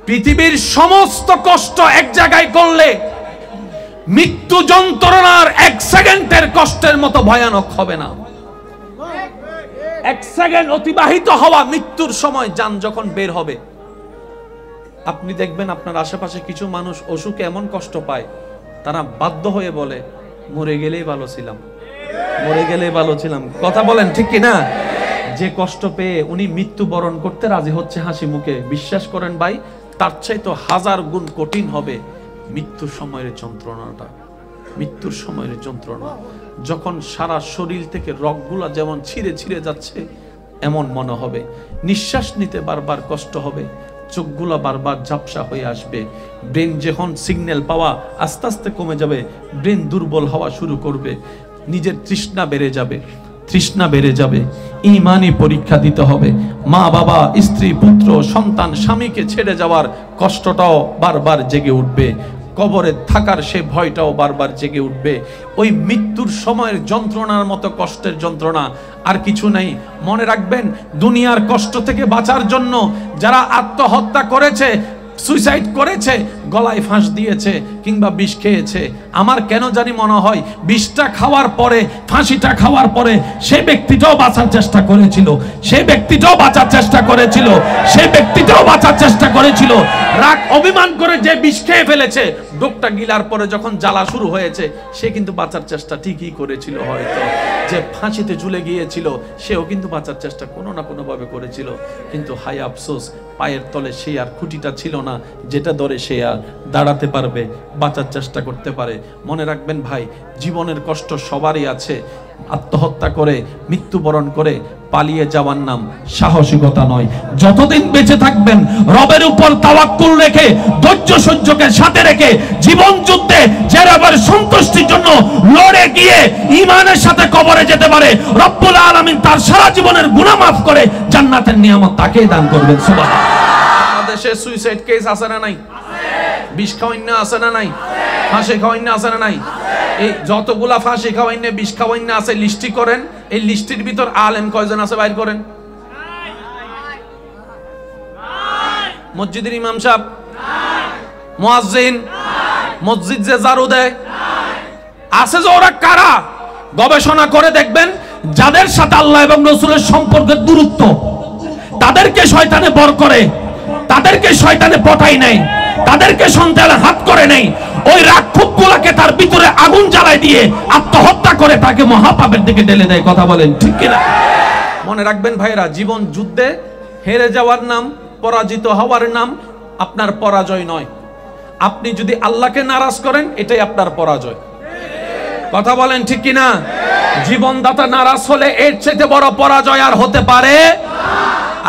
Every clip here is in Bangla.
পৃথিবীর সমস্ত কষ্ট এক জায়গায় করলে মৃত্যু যন্ত্রণার 1 সেকেন্ডের কষ্টের মতো ভয়ানক হবে না। 1 সেকেন্ড অতিবাহিত হওয়া মৃত্যুর সময় জান যখন বের হবে, আপনি দেখবেন আপনার আশেপাশে কিছু মানুষ অসুখে এমন কষ্ট পায়, তারা বাধ্য হয়ে বলে মরে গেলেই ভালো ছিলাম, মরে গেলেই ভালো ছিলাম। কথা বলেন ঠিক কি না? যে কষ্ট পেয়ে উনি মৃত্যুবরণ করতে রাজি হচ্ছে হাসি মুখে, বিশ্বাস করেন ভাই, তার চাইতে 1000 গুণ কঠিন হবে মৃত্যুর সময়ের যন্ত্রণাটা। মৃত্যুর সময়ের যন্ত্রণা যখন সারা শরীর থেকে রগগুলা যেমন ছিঁড়ে ছিঁড়ে যাচ্ছে এমন মনে হবে, নিঃশ্বাস নিতে বারবার কষ্ট হবে, চোখগুলা বারবার ঝাপসা হয়ে আসবে, ব্রেন যখন সিগন্যাল পাওয়া আস্তে আস্তে কমে যাবে, ব্রেন দুর্বল হওয়া শুরু করবে, নিজের তৃষ্ণা বেড়ে যাবে, তৃষ্ণা বেড়ে যাবে, ঈমানি পরীক্ষা দিতে হবে। মা বাবা, স্ত্রী, পুত্র, সন্তান, স্বামীকে ছেড়ে যাওয়ার কষ্টটাও বারবার জেগে উঠবে, কবরে থাকার সে ভয়টাও বারবার জেগে উঠবে। ওই মৃত্যুর সময়ের যন্ত্রণার মতো কষ্টের যন্ত্রণা আর কিছু নেই। মনে রাখবেন, দুনিয়ার কষ্ট থেকে বাঁচার জন্য যারা আত্মহত্যা করেছে, সুইসাইড করেছে, গলায় ফাঁস দিয়েছে কিংবা বিষ খেয়েছে, আমার কেন জানি মনে হয় বিষটা খাওয়ার পরে, ফাঁসিটা খাওয়ার পরে সে ব্যক্তিটাও বাঁচার চেষ্টা করেছিল, সে ব্যক্তিটাও বাঁচার চেষ্টা করেছিল, সে ব্যক্তিটাও বাঁচার চেষ্টা করেছিল। রাগ অভিমান করে যে বিষ খেয়ে ফেলেছে, ডোকটা গিলার পরে যখন জ্বালা শুরু হয়েছে, সে কিন্তু বাঁচার চেষ্টা ঠিকই করেছিল। হয়তো যে ফাঁসিতে ঝুলে গিয়েছিল সেও কিন্তু বাঁচার চেষ্টা কোনো না কোনো ভাবে করেছিল, কিন্তু হাই আফসোস, পায়ের তলে সে আর খুঁটিটা ছিল না যেটা ধরে সে আর দাঁড়াতে পারবে, বাঁচার চেষ্টা করতে পারে। মনে রাখবেন ভাই, জীবনের কষ্ট সবারই আছে। আত্মহত্যা করে, মৃত্যুবরণ করে পালিয়ে যাওয়ার নাম সাহসিকতা নয়। যতদিন বেঁচে থাকবেন রবের উপর তাওয়াক্কুল রেখে, ধৈর্য সহ্যকে সাথে রেখে, জীবন যুদ্ধে যে রবের সন্তুষ্টির জন্য লড়ে গিয়ে ঈমানের সাথে কবরে যেতে পারে, রব্বুল আলামিন তার সারা জীবনের গুনাহ মাফ করে জান্নাতের নিয়ামত তাকেই দান করবেন। সুবহানাল্লাহ। বাংলাদেশে সুইসাইড কেস আছে না নাই? বিষ খাওয়াইনা আছে না নাই? ফাঁসি খাওয়াইনা আছে না নাই? এই যতগুলা ফাঁসি খাওয়াইনা, বিষ খাওয়াইনা আছে লিস্টি করেন। এই লিস্টির ভিতর আলেম কয়জন আছে বাইর করেন? মসজিদের ইমাম সাহেব, মুয়াজ্জিন, মসজিদ যে ঝাড়ু দেয় আছে, যে ওরা কারা? গবেষণা করে দেখবেন, যাদের সাথে আল্লাহ এবং রাসূলের সম্পর্কের দূরত্ব, তাদেরকে শয়তানে বর করে, তাদেরকে শয়তানে পটাই নেয়, তাদেরকে সন্তানে হাত করে নেই, ওই রাক্ষসগুলোকে তার ভিতরে আগুন জ্বালায় দিয়ে আত্মহত্যা করে তাকে মহাপাপের দিকে ঠেলে দেয়। কথা বলেন ঠিক কিনা? মনে রাখবেন ভাইরা, জীবন যুদ্ধে হেরে যাওয়ার নাম, পরাজিত হওয়ার নাম আপনার পরাজয় নয়। আপনি যদি আল্লাহকে নারাজ করেন, এটাই আপনার পরাজয়। কথা বলেন ঠিক কিনা? জীবনদাতা নারাজ হলে এর চেয়ে বড় পরাজয় আর হতে পারে।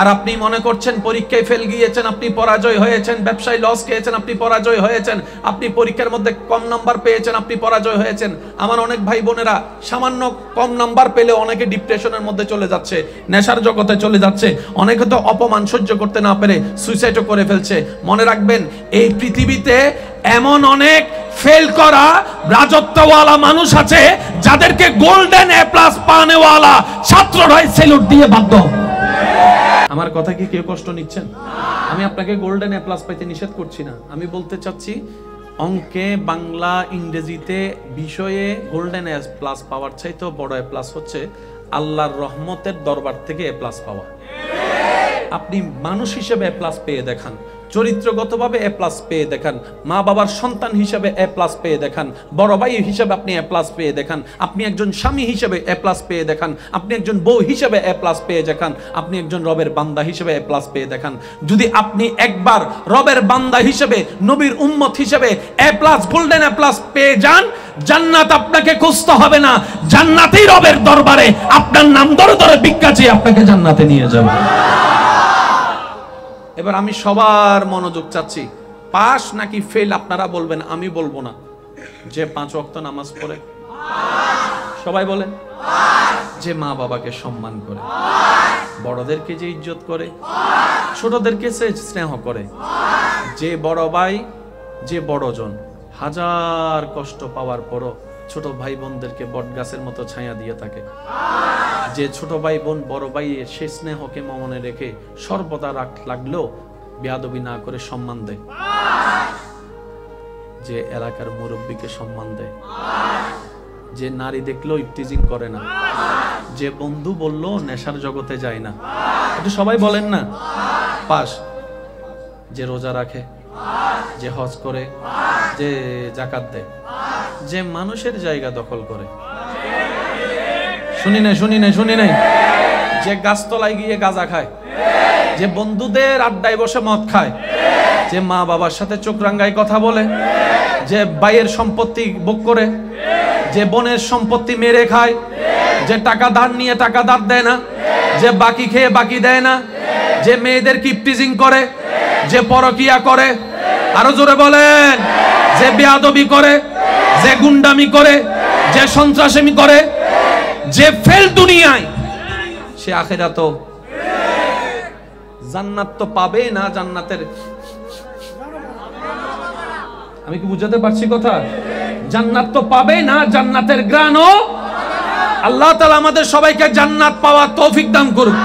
আর আপনি মনে করছেন পরীক্ষায় ফেল গিয়েছেন, আপনি পরাজয় হয়েছেন, ব্যবসায় লস খেয়েছেন, আপনি পরাজয় হয়েছেন, আপনি পরীক্ষার মধ্যে কম নাম্বার পেয়েছেন, আপনি পরাজয় হয়েছেন। আমার অনেক ভাই বোনেরা সামান্য কম নাম্বার পেলে অনেকে ডিপ্রেশনের মধ্যে চলে যাচ্ছে, নেশার জগতে চলে যাচ্ছে, অনেকে তো অপমান সহ্য করতে না পেরে সুইসাইডও করে ফেলছে। মনে রাখবেন, এই পৃথিবীতে এমন অনেক ফেল করা রাজত্বওয়ালা মানুষ আছে, যাদেরকে গোল্ডেন এ প্লাস পানেওয়ালা ছাত্ররাই স্যালুট দিয়ে বাধ্য। আমার কথা কি কেউ কষ্ট নিচ্ছেন? আমি আপনাকে গোল্ডেন এ প্লাস পাইতে নিষেধ করছি না। আমি বলতে চাচ্ছি, অঙ্কে, বাংলা, ইংরেজিতে বিষয়ে গোল্ডেন এ প্লাস পাওয়ার চাইতে বড় এ প্লাস হচ্ছে আল্লাহর রহমতের দরবার থেকে এ প্লাস পাওয়া। আপনি মানুষ হিসেবে এ প্লাস পেয়ে দেখান, চরিত্রগতভাবে এ প্লাস পেয়ে দেখান, মা বাবার সন্তান হিসেবে এ প্লাস পেয়ে দেখান, বড় ভাই হিসেবে আপনি এ প্লাস পেয়ে দেখান, আপনি একজন স্বামী হিসেবে এ প্লাস পেয়ে দেখান, আপনি একজন বউ হিসেবে এ প্লাস পেয়ে দেখান, আপনি একজন রবের বান্দা হিসেবে এ প্লাস পেয়ে দেখান। যদি আপনি একবার রবের বান্দা হিসেবে, নবীর উম্মত হিসেবে এ প্লাস, গোল্ডেন এ প্লাস পেয়ে যান, জান্নাত আপনাকে খুঁজতে হবে না, জান্নাতেই রবের দরবারে আপনার নাম ধরে ধরে ভিক্ষা চেয়ে আপনাকে জান্নাতে নিয়ে যাবে। এবার আমি সবার মনোযোগ চাচ্ছি, পাস নাকি ফেল আপনারা বলবেন, আমি বলবো না। যে 5 ওয়াক্ত নামাজ পড়ে, সবাই বলেন। যে মা বাবাকে সম্মান করে, বড়দেরকে যে ইজ্জত করে, ছোটদেরকে সে স্নেহ করে, যে বড় ভাই, যে বড়জন হাজার কষ্ট পাওয়ার পরও ছোট ভাই বোনদেরকে বটগাছের মতো ছায়া দিয়ে থাকে, যে ছোট ভাই বোন বড় ভাই সে স্নেহকে মনে রেখে সর্বদা রাগ লাগলেও বেয়াদবি না করে সম্মান দেয়, যে এলাকার মুরব্বীকে সম্মান দেয়, যে নারী দেখলেও ইফটিজিং করে না, যে বন্ধু বললো নেশার জগতে যায় না, এটা সবাই বলেন না, পাস। যে রোজা রাখে, যে হজ করে, যে যাকাত দেয়, যে মানুষের জায়গা দখল করে, শুনি নাই, যে গাছতলায় গিয়ে গাঁজা খায়, যে বন্ধুদের আড্ডায় বসে মদ খায়, যে মা বাবার সাথে চোখ রাঙ্গায় কথা বলে, যে ভাইয়ের সম্পত্তি ভোগ করে, যে বোনের সম্পত্তি মেরে খায়, যে টাকা ধার নিয়ে টাকা ধার দেয় না, যে বাকি খেয়ে বাকি দেয় না, যে মেয়েদের কিপটিজিং করে, যে পরকিয়া করে, আরো জোরে বলেন, যে বেয়াদবি করে, যে গুন্ডামি করে, যে সন্ত্রাসী করে, যে ফেল দুনিয়ায়, সে আখিরাত জান্নাত তো পাবে না। জান্নাতের, আমি কি বুঝাতে পারছি কথা? জান্নাত তো পাবে না, জান্নাতের গ্রাণও। আল্লাহ তাআলা আমাদের সবাইকে জান্নাত পাওয়ার তৌফিক দান করুন।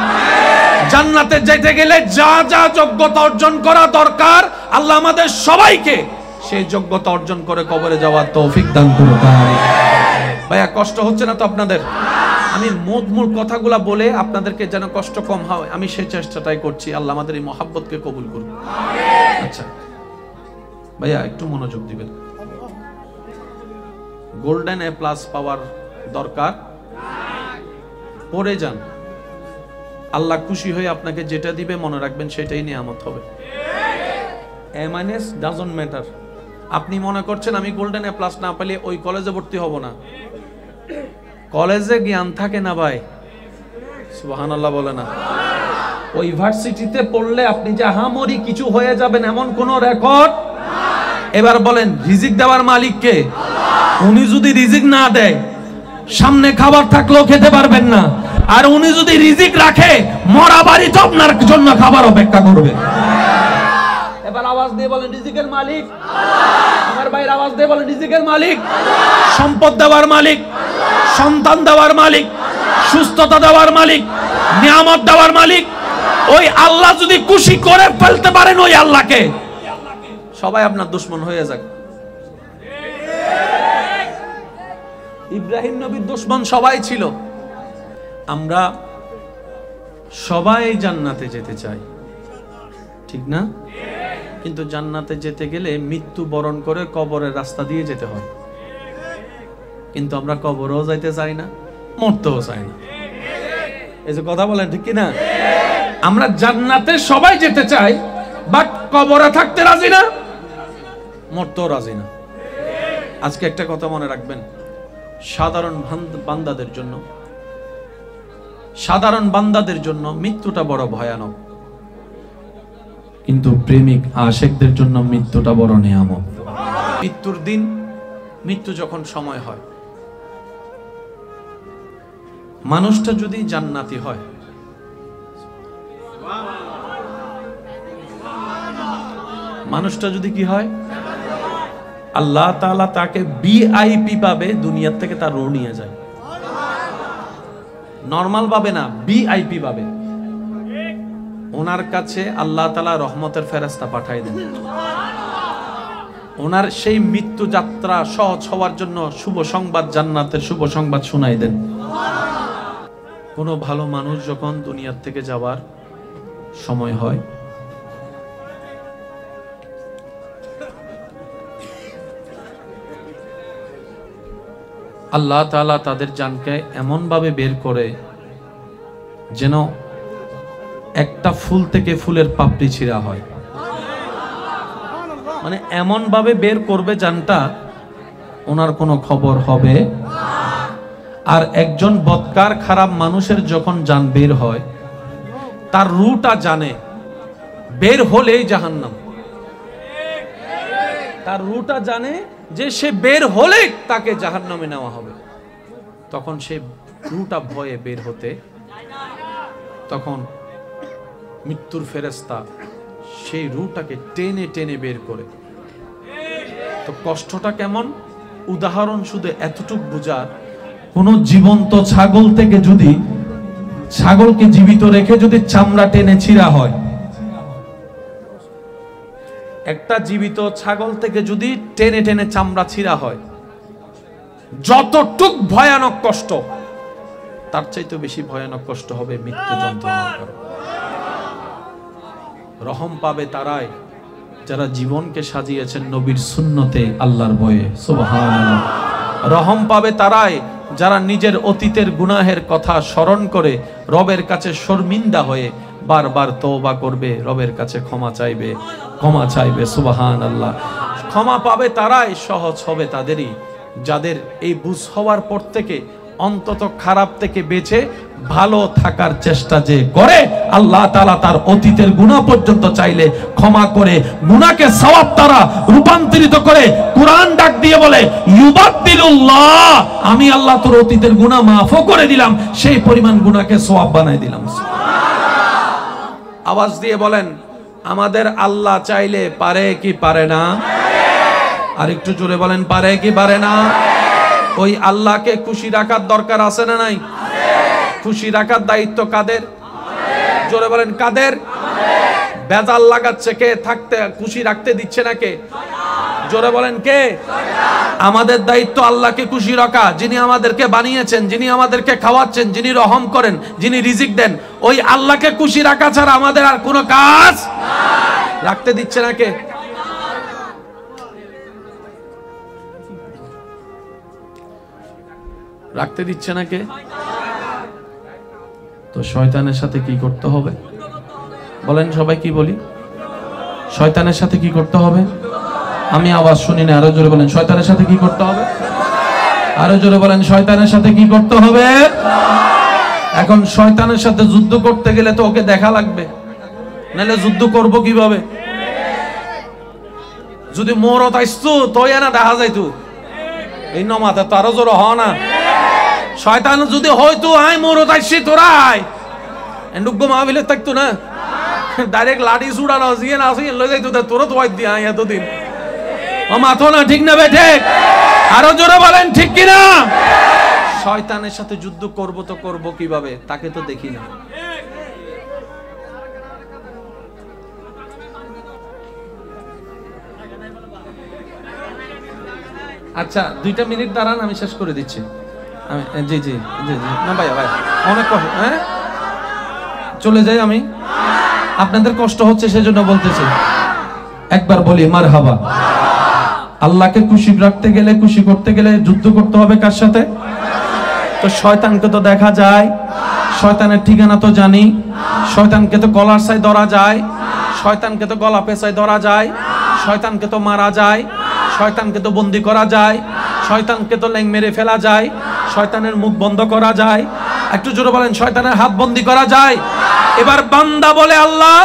জান্নাতে যেতে গেলে যা যা যোগ্যতা অর্জন করা দরকার, আল্লাহ আমাদের সবাইকে সেই যোগ্যতা অর্জন করে কবরে যাওয়ার তৌফিক দান করুন। ভাইয়া কষ্ট হচ্ছে না তো আপনাদের? আমি মূল কথাগুলা বলে আপনাদেরকে যেন কষ্ট কম হয়, আমি সেই চেষ্টাটাই করছি। আল্লাহ আমাদের এই মহাব্বতকে কবুল করুন। আচ্ছা ভাইয়া একটু মনোযোগ দিবেন। গোল্ডেন এ প্লাস পাওয়ার দরকার পড়ে যান, আল্লাহ খুশি হয়ে আপনাকে যেটা দিবে মনে রাখবেন সেটাই নিয়ামত হবে। এ মাইনাস ডাজন্ট ম্যাটার। আপনি মনে করছেন আমি গোল্ডেন এ প্লাস না পেলে ওই কলেজে ভর্তি হব না, কলেজে জ্ঞান থাকে না ভাই, সুবহানাল্লাহ বলে না। ওই ইউনিভার্সিটিতে পড়লে আপনি যে হামরি কিছু হয়ে যাবেন এমন কোন রেকর্ড। এবার বলেন রিজিক দেওয়ার মালিক কে? উনি যদি রিজিক না দেয় সামনে খাবার থাকলেও খেতে পারবেন না, আর উনি যদি রিজিক রাখে মরা বাড়ি তো আপনার জন্য খাবার অপেক্ষা করবে। এবার আওয়াজ দিয়ে বলেন রিজিকের মালিক আল্লাহ। আমার ভাইয়ের আওয়াজ দিয়ে বলেন রিজিকের মালিক আল্লাহ। সম্পদ দেওয়ার মালিক আল্লাহ, সন্তান দেওয়ার মালিক আল্লাহ, সুস্থতা দেওয়ার মালিক আল্লাহ, নিয়ামত দেওয়ার মালিক আল্লাহ। ওই আল্লাহ যদি খুশি করে ফেলতে পারেন ওই আল্লাহকে, সবাই আপনার দুশমন হয়ে যাক। ইব্রাহিম নবীর দুশমন সবাই ছিল। আমরা সবাই জান্নাতে যেতে চাই, ঠিক না? কিন্তু জান্নাতে যেতে গেলে মৃত্যু বরণ করে কবরের রাস্তা দিয়ে যেতে হয়। কিন্তু আমরা কবরেও যাইতে চাই না, মরতেও চাই না। এই যে কথা বলেন ঠিক কি না? আমরা জান্নাতে সবাই যেতে চাই, বাট কবরে থাকতে রাজি না, মরতেও রাজি না। আজকে একটা কথা মনে রাখবেন, সাধারণ বান্দাদের জন্য মৃত্যুটা বড় ভয়ানক, কিন্তু প্রেমিক আশেকদের জন্য মৃত্যুটা বড় নিয়ামত। মৃত্যুর দিন, মৃত্যু যখন সময় হয়, মানুষটা যদি জান্নাতি হয়, মানুষটা যদি কি হয়, আল্লাহ তাআলা তাকে ভিআইপি পাবে, দুনিয়ার থেকে তার রূহ নিয়ে যায়। নরমাল পাবে না, ভিআইপি পাবে। ওনার কাছে আল্লাহ তাআলা রহমতের ফেরেশতা পাঠায় দেন, ওনার সেই মৃত্যু যাত্রা সহজ হওয়ার জন্য শুভ সংবাদ, জান্নাতের শুভ সংবাদ শোনাই দেন। কোনো ভালো মানুষ যখন দুনিয়ার থেকে যাওয়ার সময় হয়, আল্লাহ তাআলা তাদের জানকে এমন ভাবে বের করে যেন একটা ফুল থেকে ফুলের পাপড়ি ছিঁড়া হয়। মানে এমন ভাবে বের করবে জানটা, ওনার কোনো খবর হবে। আর একজন বদকার খারাপ মানুষের যখন জান বের হয়, তার রূহটা জানে বের হলেই জাহান্নাম। তার রূহটা জানে যে সে বের হলে তাকে জাহান্নামে নেওয়া হবে। তখন সে রূহটা ভয়ে বের হতে, তখন মৃত্যুর ফেরেশতা সেই রূহটাকে টেনে টেনে বের করে। তো কষ্টটা কেমন, উদাহরণ শুধু এতটুক বোঝার, কোন জীবন্ত ছাগল থেকে যদি ছাগলকে জীবিত রেখে যদি চামড়া টেনে ছিঁড়া হয়, একটা জীবিত ছাগল থেকে যদি টেনে টেনে চামড়া ছিঁড়া হয়, যতটুক ভয়ানক কষ্ট, তার চাইতে বেশি ভয়ানক কষ্ট হবে মৃত্যু যন্ত্রণার কারণে। রহম পাবে তারাই যারা জীবনকে সাজিয়েছেন নবীর সুন্নতে, আল্লাহর ভয়ে। সুবহানাল্লাহ। রহম পাবে তারাই যারা নিজের অতীতের গুনাহের কথা স্মরণ করে রবের কাছে শর্মিন্দা হয়ে বারবার তওবা করবে, রবের কাছে ক্ষমা চাইবে। সুবহানাল্লাহ। ক্ষমা পাবে তারাই, সহজ হবে তাদেরই যাদের এই বুঝ হওয়ার পর থেকে অন্তত খারাপ থেকে বেঁচে ভালো থাকার চেষ্টা যে করে, আল্লাহ তাআলা তার অতীতের গুনাহ পর্যন্ত চাইলে ক্ষমা করে গুনাহকে সওয়াব তারা রূপান্তরিত করে। কুরআন ডাক দিয়ে বলে, ইউবাদদিলুল্লাহ, আমি আল্লাহ তোর অতীতের গুনাহ মাফও করে দিলাম, সেই পরিমাণ গুনাহকে সওয়াব বানাই দিলাম। সুবহানাল্লাহ। আওয়াজ দিয়ে বলেন, আমাদের আল্লাহ চাইলে পারে কি পারে না? আর একটু জোরে বলেন, পারে কি পারে না? ওই আল্লাহকে খুশি রাখার দরকার আছে না নাই? খুশি রাখার দায়িত্ব কাদের? জোরে বলেন, কাদের? বেজাল লাগাচ্ছে কে? থাকতে খুশি রাখতে দিচ্ছে না কে? জোরে বলেন, কে? আমাদের দায়িত্ব আল্লাহকে খুশি রাখা। যিনি আমাদেরকে বানিয়েছেন, যিনি আমাদেরকে খাওয়াচ্ছেন, যিনি রহম করেন, যিনি রিজিক দেন, ওই আল্লাহকে খুশি রাখা ছাড়া আমাদের আর কোনো কাজ রাখতে দিচ্ছে না কে? রাখতে দিচ্ছে না কে? তো শয়তানের সাথে কি করতে হবে বলেন? সবাই কি বলি? শয়তানের সাথে কি করতে হবে? আমি আওয়াজ শুনি না, আরো জোরে বলেন, শয়তানের সাথে কি করতে হবে? আরো জোরে বলেন, শয়তানের সাথে কি করতে হবে? এখন শয়তানের সাথে যুদ্ধ করতে গেলে তো ওকে দেখা লাগবে, নাহলে যুদ্ধ করব কিভাবে? যদি মোরত আইসতো তোই না দেখা যাইতো, এই নমাতে তো আরো জোরে হ না। শয়তান যদি হয়তো আয় মোরত আইসি তোরা আয়, এন্ডুগ্য মাহবিলে থাকতো না, ডাইরেক্ট লাঠি ছুড়ানো জিয়ে না আসি লই যাইতো, তোরা তো দিয়ে আয় এতদিন ও মাথো না, ঠিক না বেঠে? আরো জোরে বলেন, ঠিক কিনা? শয়তানের সাথে যুদ্ধ করব তো করব কিভাবে? তাকে তো দেখি না। আচ্ছা 2টা মিনিট দাঁড়ান, আমি শেষ করে দিচ্ছি। জি জি জি জি না ভাই অনেক কষ্ট। হ্যাঁ চলে যাই আমি, আপনাদের কষ্ট হচ্ছে সেজন্য বলতেছি। একবার বলি মারহাবা। আল্লাহকে খুশি রাখতে গেলে, খুশি করতে গেলে যুদ্ধ করতে হবে কার সাথে? তো শয়তানকে তো দেখা যায়, শয়তানের ঠিকানা তো জানি, শয়তানকে তো গলার সাই ধরা যায়, শয়তানকে তো গলা পেঁচায় ধরা যায়, শয়তানকে তো মারা যায়, শয়তানকে তো বন্দি করা যায়, শয়তানকে তো ল্যাং মেরে ফেলা যায়, শয়তানের মুখ বন্ধ করা যায়। একটু জোরে বলেন, শয়তানের হাত বন্দি করা যায়। এবার বান্দা বলে, আল্লাহ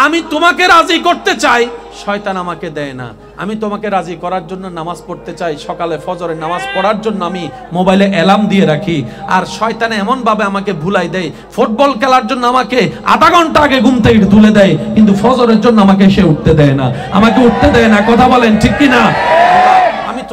আমি তোমাকে রাজি করতে চাই, শয়তান আমাকে দেয় না। আমি তোমাকে রাজি করার জন্য নামাজ পড়তে চাই, সকালে ফজরের নামাজ পড়ার জন্য আমি মোবাইলে অ্যালার্ম দিয়ে রাখি, আর শয়তান এমন ভাবে আমাকে ভুলাই দেয়, ফুটবল খেলার জন্য আমাকে আধা ঘন্টা আগে ঘুম থেকে তুলে দেয়, কিন্তু ফজরের জন্য আমাকে সে উঠতে দেয় না, আমাকে উঠতে দেয় না। কথা বলেন ঠিক কিনা?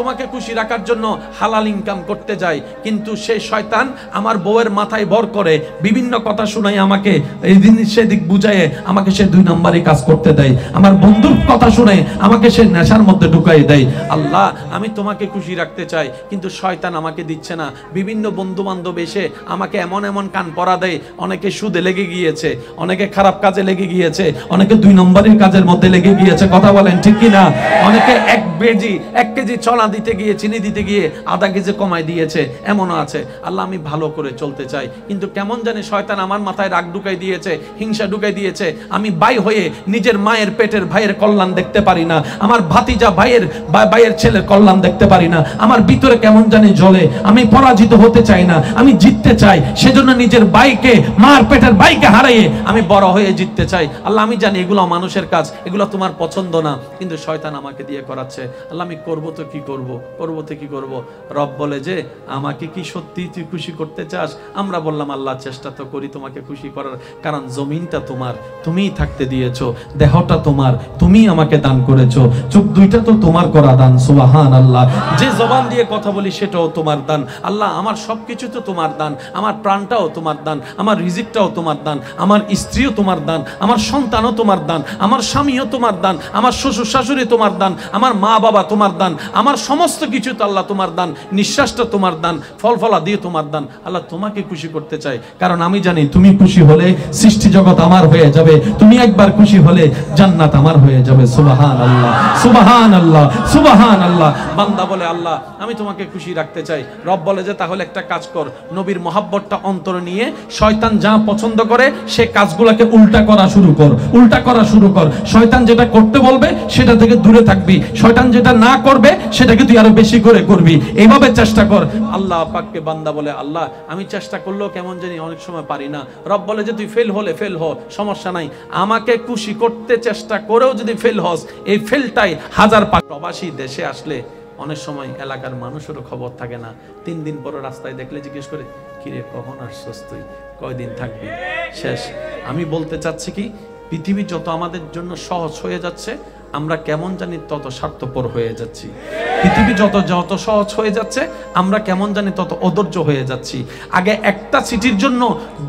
তোমাকে খুশি রাখার জন্য হালাল ইনকাম করতে যাই, কিন্তু সেই শয়তান আমার বউয়ের মাথায় ভর করে বিভিন্ন কথা শুনাই, আমাকে এই জিনিস সেদিক বুঝায় আমাকে সে 2 নম্বরে কাজ করতে দেয়, আমার বন্ধুর কথা শুনে আমাকে সে নেশার মধ্যে ঢুকাই দেয়। আল্লাহ আমি তোমাকে খুশি রাখতে চাই, কিন্তু শয়তান আমাকে দিচ্ছে না। বিভিন্ন বন্ধু বান্ধব এসে আমাকে এমন এমন কান পরা দেয়, অনেকে সুদে লেগে গিয়েছে, অনেকে খারাপ কাজে লেগে গিয়েছে, অনেকে 2 নম্বরের কাজের মধ্যে লেগে গিয়েছে। কথা বলেন ঠিক কিনা? অনেকে 1 কেজি চলা দিতে গিয়ে, চিনি দিতে গিয়ে আধা কেজি কমাই দিয়েছে, এমনও আছে। আল্লাহ আমি ভালো করে চলতে চাই, কিন্তু কেমন জানি শয়তান আমার মাথায় রাগ ঢুকাই দিয়েছে, হিংসা ঢুকাই দিয়েছে। আমি ভাই হয়ে নিজের মায়ের পেটের ভাইয়ের কল্যাণ দেখতে পারি না, আমার ভাতিজা ভাইয়ের ছেলের কল্যাণ দেখতে পারি না, আমার ভিতরে কেমন জানি জ্বলে। আমি পরাজিত হতে চাই না, আমি জিততে চাই। সেজন্য নিজের ভাইকে, মার পেটের ভাইকে হারিয়ে আমি বড় হয়ে জিততে চাই। আল্লাহ আমি জানি এগুলো মানুষের কাজ, এগুলো তোমার পছন্দ না, কিন্তু শয়তান আমাকে দিয়ে করাচ্ছে। আল্লাহ আমি করবো তো কি করবো? করব, পরবর্তী কি করব? রব বলে যে আমাকে কি সত্যি তুই খুশি করতে চাস? আমরা বললাম আল্লাহ চেষ্টা তো করি তোমাকে খুশি করার, কারণ জমিনটা তোমার, তুমিই থাকতে দিয়েছো, দেহটা তোমার, তুমিই আমাকে দান করেছো, চোখ দুইটা তো তোমার করা দান, সুবহানাল্লাহ। যে জবান দিয়ে কথা বলি সেটাও তোমার দান আল্লাহ, আমার সবকিছু তো তোমার দান, আমার প্রাণটাও তোমার দান, আমার রিজিকটাও তোমার দান, আমার স্ত্রীও তোমার দান, আমার সন্তানও তোমার দান, আমার স্বামীও তোমার দান, আমার শ্বশুর শাশুড়ি তোমার দান, আমার মা বাবা তোমার দান, আমার সমস্ত কিছু তো আল্লাহ তোমার দান, নিঃশ্বাসটা তোমার দান, ফল ফলা দিয়ে তোমার দান। আল্লাহ তোমাকে খুশি করতে চাই, কারণ আমি জানি তুমি খুশি হলে সৃষ্টি জগৎ আমার হয়ে যাবে, তুমি একবার খুশি হলে জান্নাত আমার হয়ে যাবে। সুবহানাল্লাহ, সুবহানাল্লাহ, সুবহানাল্লাহ। বান্দা বলে আল্লাহ আমি তোমাকে খুশি রাখতে চাই। রব বলে যে তাহলে একটা কাজ কর, নবীর মহাব্বতটা অন্তরে নিয়ে শয়তান যা পছন্দ করে সে কাজগুলোকে উল্টা করা শুরু কর, উল্টা করা শুরু কর। শয়তান যেটা করতে বলবে সেটা থেকে দূরে থাকবি, শয়তান যেটা না করবে সেটাকে তুই আরো বেশি করে করবি, এইভাবে চেষ্টা কর। আল্লাহ পাককে বান্দা বলে আল্লাহ আমি চেষ্টা করলেও কেমন জানি অনেক সময় পারি না। রব বলে যে তুই ফেল হলে ফেল হ, সমস্যা নাই, আমাকে খুশি করতে চেষ্টা করেও যদি ফেল হস, এই ফেলটাই হাজার প্রবাসী দেশে আসলে অনেক সময় এলাকার মানুষেরও খবর থাকে না, 3 দিন পর রাস্তায় দেখলে জিজ্ঞেস করে কিরে কখন আসছস তুই, কয়দিন থাকবি, শেষ। আমি বলতে চাচ্ছি কি, পৃথিবী যত আমাদের জন্য সহজ হয়ে যাচ্ছে আমরা কেমন জানি তত স্বার্থপর হয়ে যাচ্ছি। পৃথিবী যত যত সহজ হয়ে যাচ্ছে আমরা কেমন জানি তত অধৈর্য হয়ে যাচ্ছি। আগে একটা চিঠির জন্য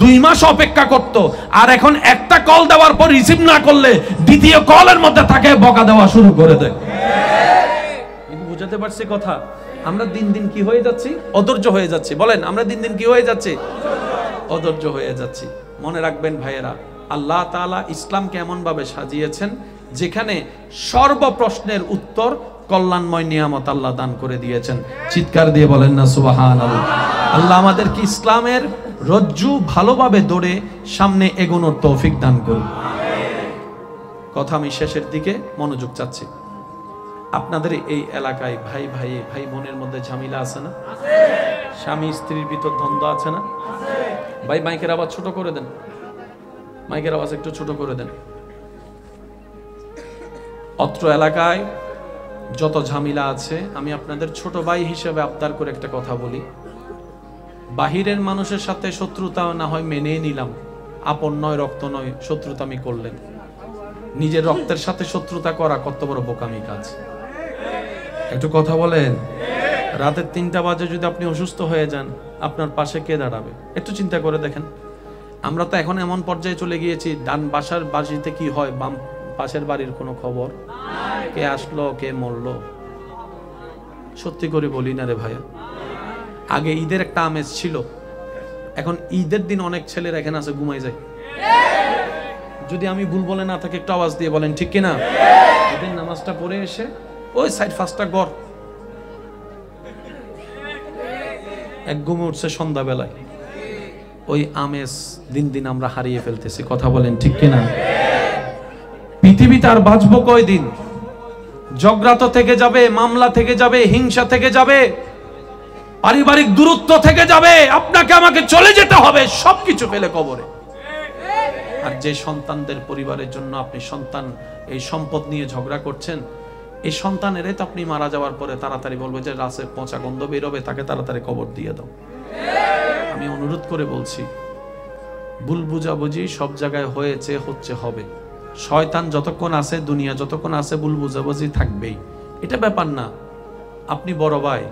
2 মাস অপেক্ষা করত, আর এখন একটা কল দেওয়ার পর রিসিভ না করলে দ্বিতীয় কলের মধ্যে তাকে বকা দেওয়া শুরু করে দেয়। বুঝাতে পারছি কথা? আমরা দিন দিন কি হয়ে যাচ্ছি? অধৈর্য হয়ে যাচ্ছি। বলেন আমরা দিন দিন কি হয়ে যাচ্ছি? অধৈর্য হয়ে যাচ্ছি। মনে রাখবেন ভাইয়েরা, আল্লাহ তাআলা ইসলামকে এমন ভাবে সাজিয়েছেন যেখানে সর্বপ্রশ্নের উত্তর কল্যাণময় নিয়ামত আল্লাহ দান করে দিয়েছেন। চিৎকার দিয়ে বলেন না সুবহানাল্লাহ। আল্লাহ আমাদেরকে ইসলামের রজ্জু ভালোভাবে ধরে সামনে এগোনোর তৌফিক দান করুন। কথা আমি শেষের দিকে মনোযোগ চাচ্ছি। আপনাদের এই এলাকায় ভাই ভাই ভাই বোনের মধ্যে ঝামেলা আছে না? স্বামী স্ত্রীর ভিতর দ্বন্দ্ব আছে না? ভাই মাইকের আওয়াজ ছোট করে দেন, মাইকের আওয়াজ একটু ছোট করে দেন। অত্র এলাকায় যত ঝামেলা আছে আমি আপনাদের ছোট ভাই হিসেবে আবদার করে একটা কথা বলি, বাহিরের মানুষের সাথে শত্রুতা না হয় মেনে নিলাম, আপন নয় রক্ত নয় শত্রুতা আমি করলেন, নিজের রক্তের সাথে শত্রুতা করা কত বড় বোকামি কাজ। একটু কথা বলেন, রাতের 3টা বাজে যদি আপনি অসুস্থ হয়ে যান আপনার পাশে কে দাঁড়াবে? একটু চিন্তা করে দেখেন। আমরা তো এখন এমন পর্যায়ে চলে গিয়েছি, ডান বাসার বাড়িতে কি হয় বাম পাশের বাড়ির কোনো খবর, কে আসলো কে মরলো। সত্যি করে বলি না রে ভাইয়া, আগে ঈদের একটা আমেজ ছিল, এখন ঈদের দিন অনেক ছেলেরা এখানে আছে ঘুমাই যায়। যদি আমি ভুল বলে না থাকি একটু আওয়াজ দিয়ে বলেন ঠিক কিনা? ঈদের নামাজটা পড়ে এসে ওই সাইড 5টা ঘর এক ঘুমে উঠছে সন্ধ্যাবেলায়। ওই আমেজ দিন দিন আমরা হারিয়ে ফেলতেছি। কথা বলেন ঠিক কিনা? পৃথিবীতে আর বাঁচবো কয়দিন? ঝগড়া তো থেকে যাবে, মামলা থেকে যাবে, হিংসা থেকে যাবে, পারিবারিক দূরত্ব থেকে যাবে, আপনাকে আমাকে চলে যেতে হবে সবকিছু ফেলে কবরে। আর যে সন্তানদের পরিবারের জন্য আপনি সন্তান এই সম্পদ নিয়ে ঝগড়া করছেন, এই সন্তানেরাই তো আপনি মারা যাওয়ার পরে তাড়াতাড়ি বলবে যে রাসে পচা গন্ধ বেরোবে, তাকে তাড়াতাড়ি কবর দিয়ে দাও। আমি অনুরোধ করে বলছি, ভুল বুঝাবুঝি সব জায়গায় হয়েছে, হচ্ছে, হবে। শয়তান যতক্ষণ আছে, দুনিয়া যতক্ষণ আছে, ভুল বুঝাবুঝি থাকবেই, এটা ব্যাপার না। আপনি বড় ভাই,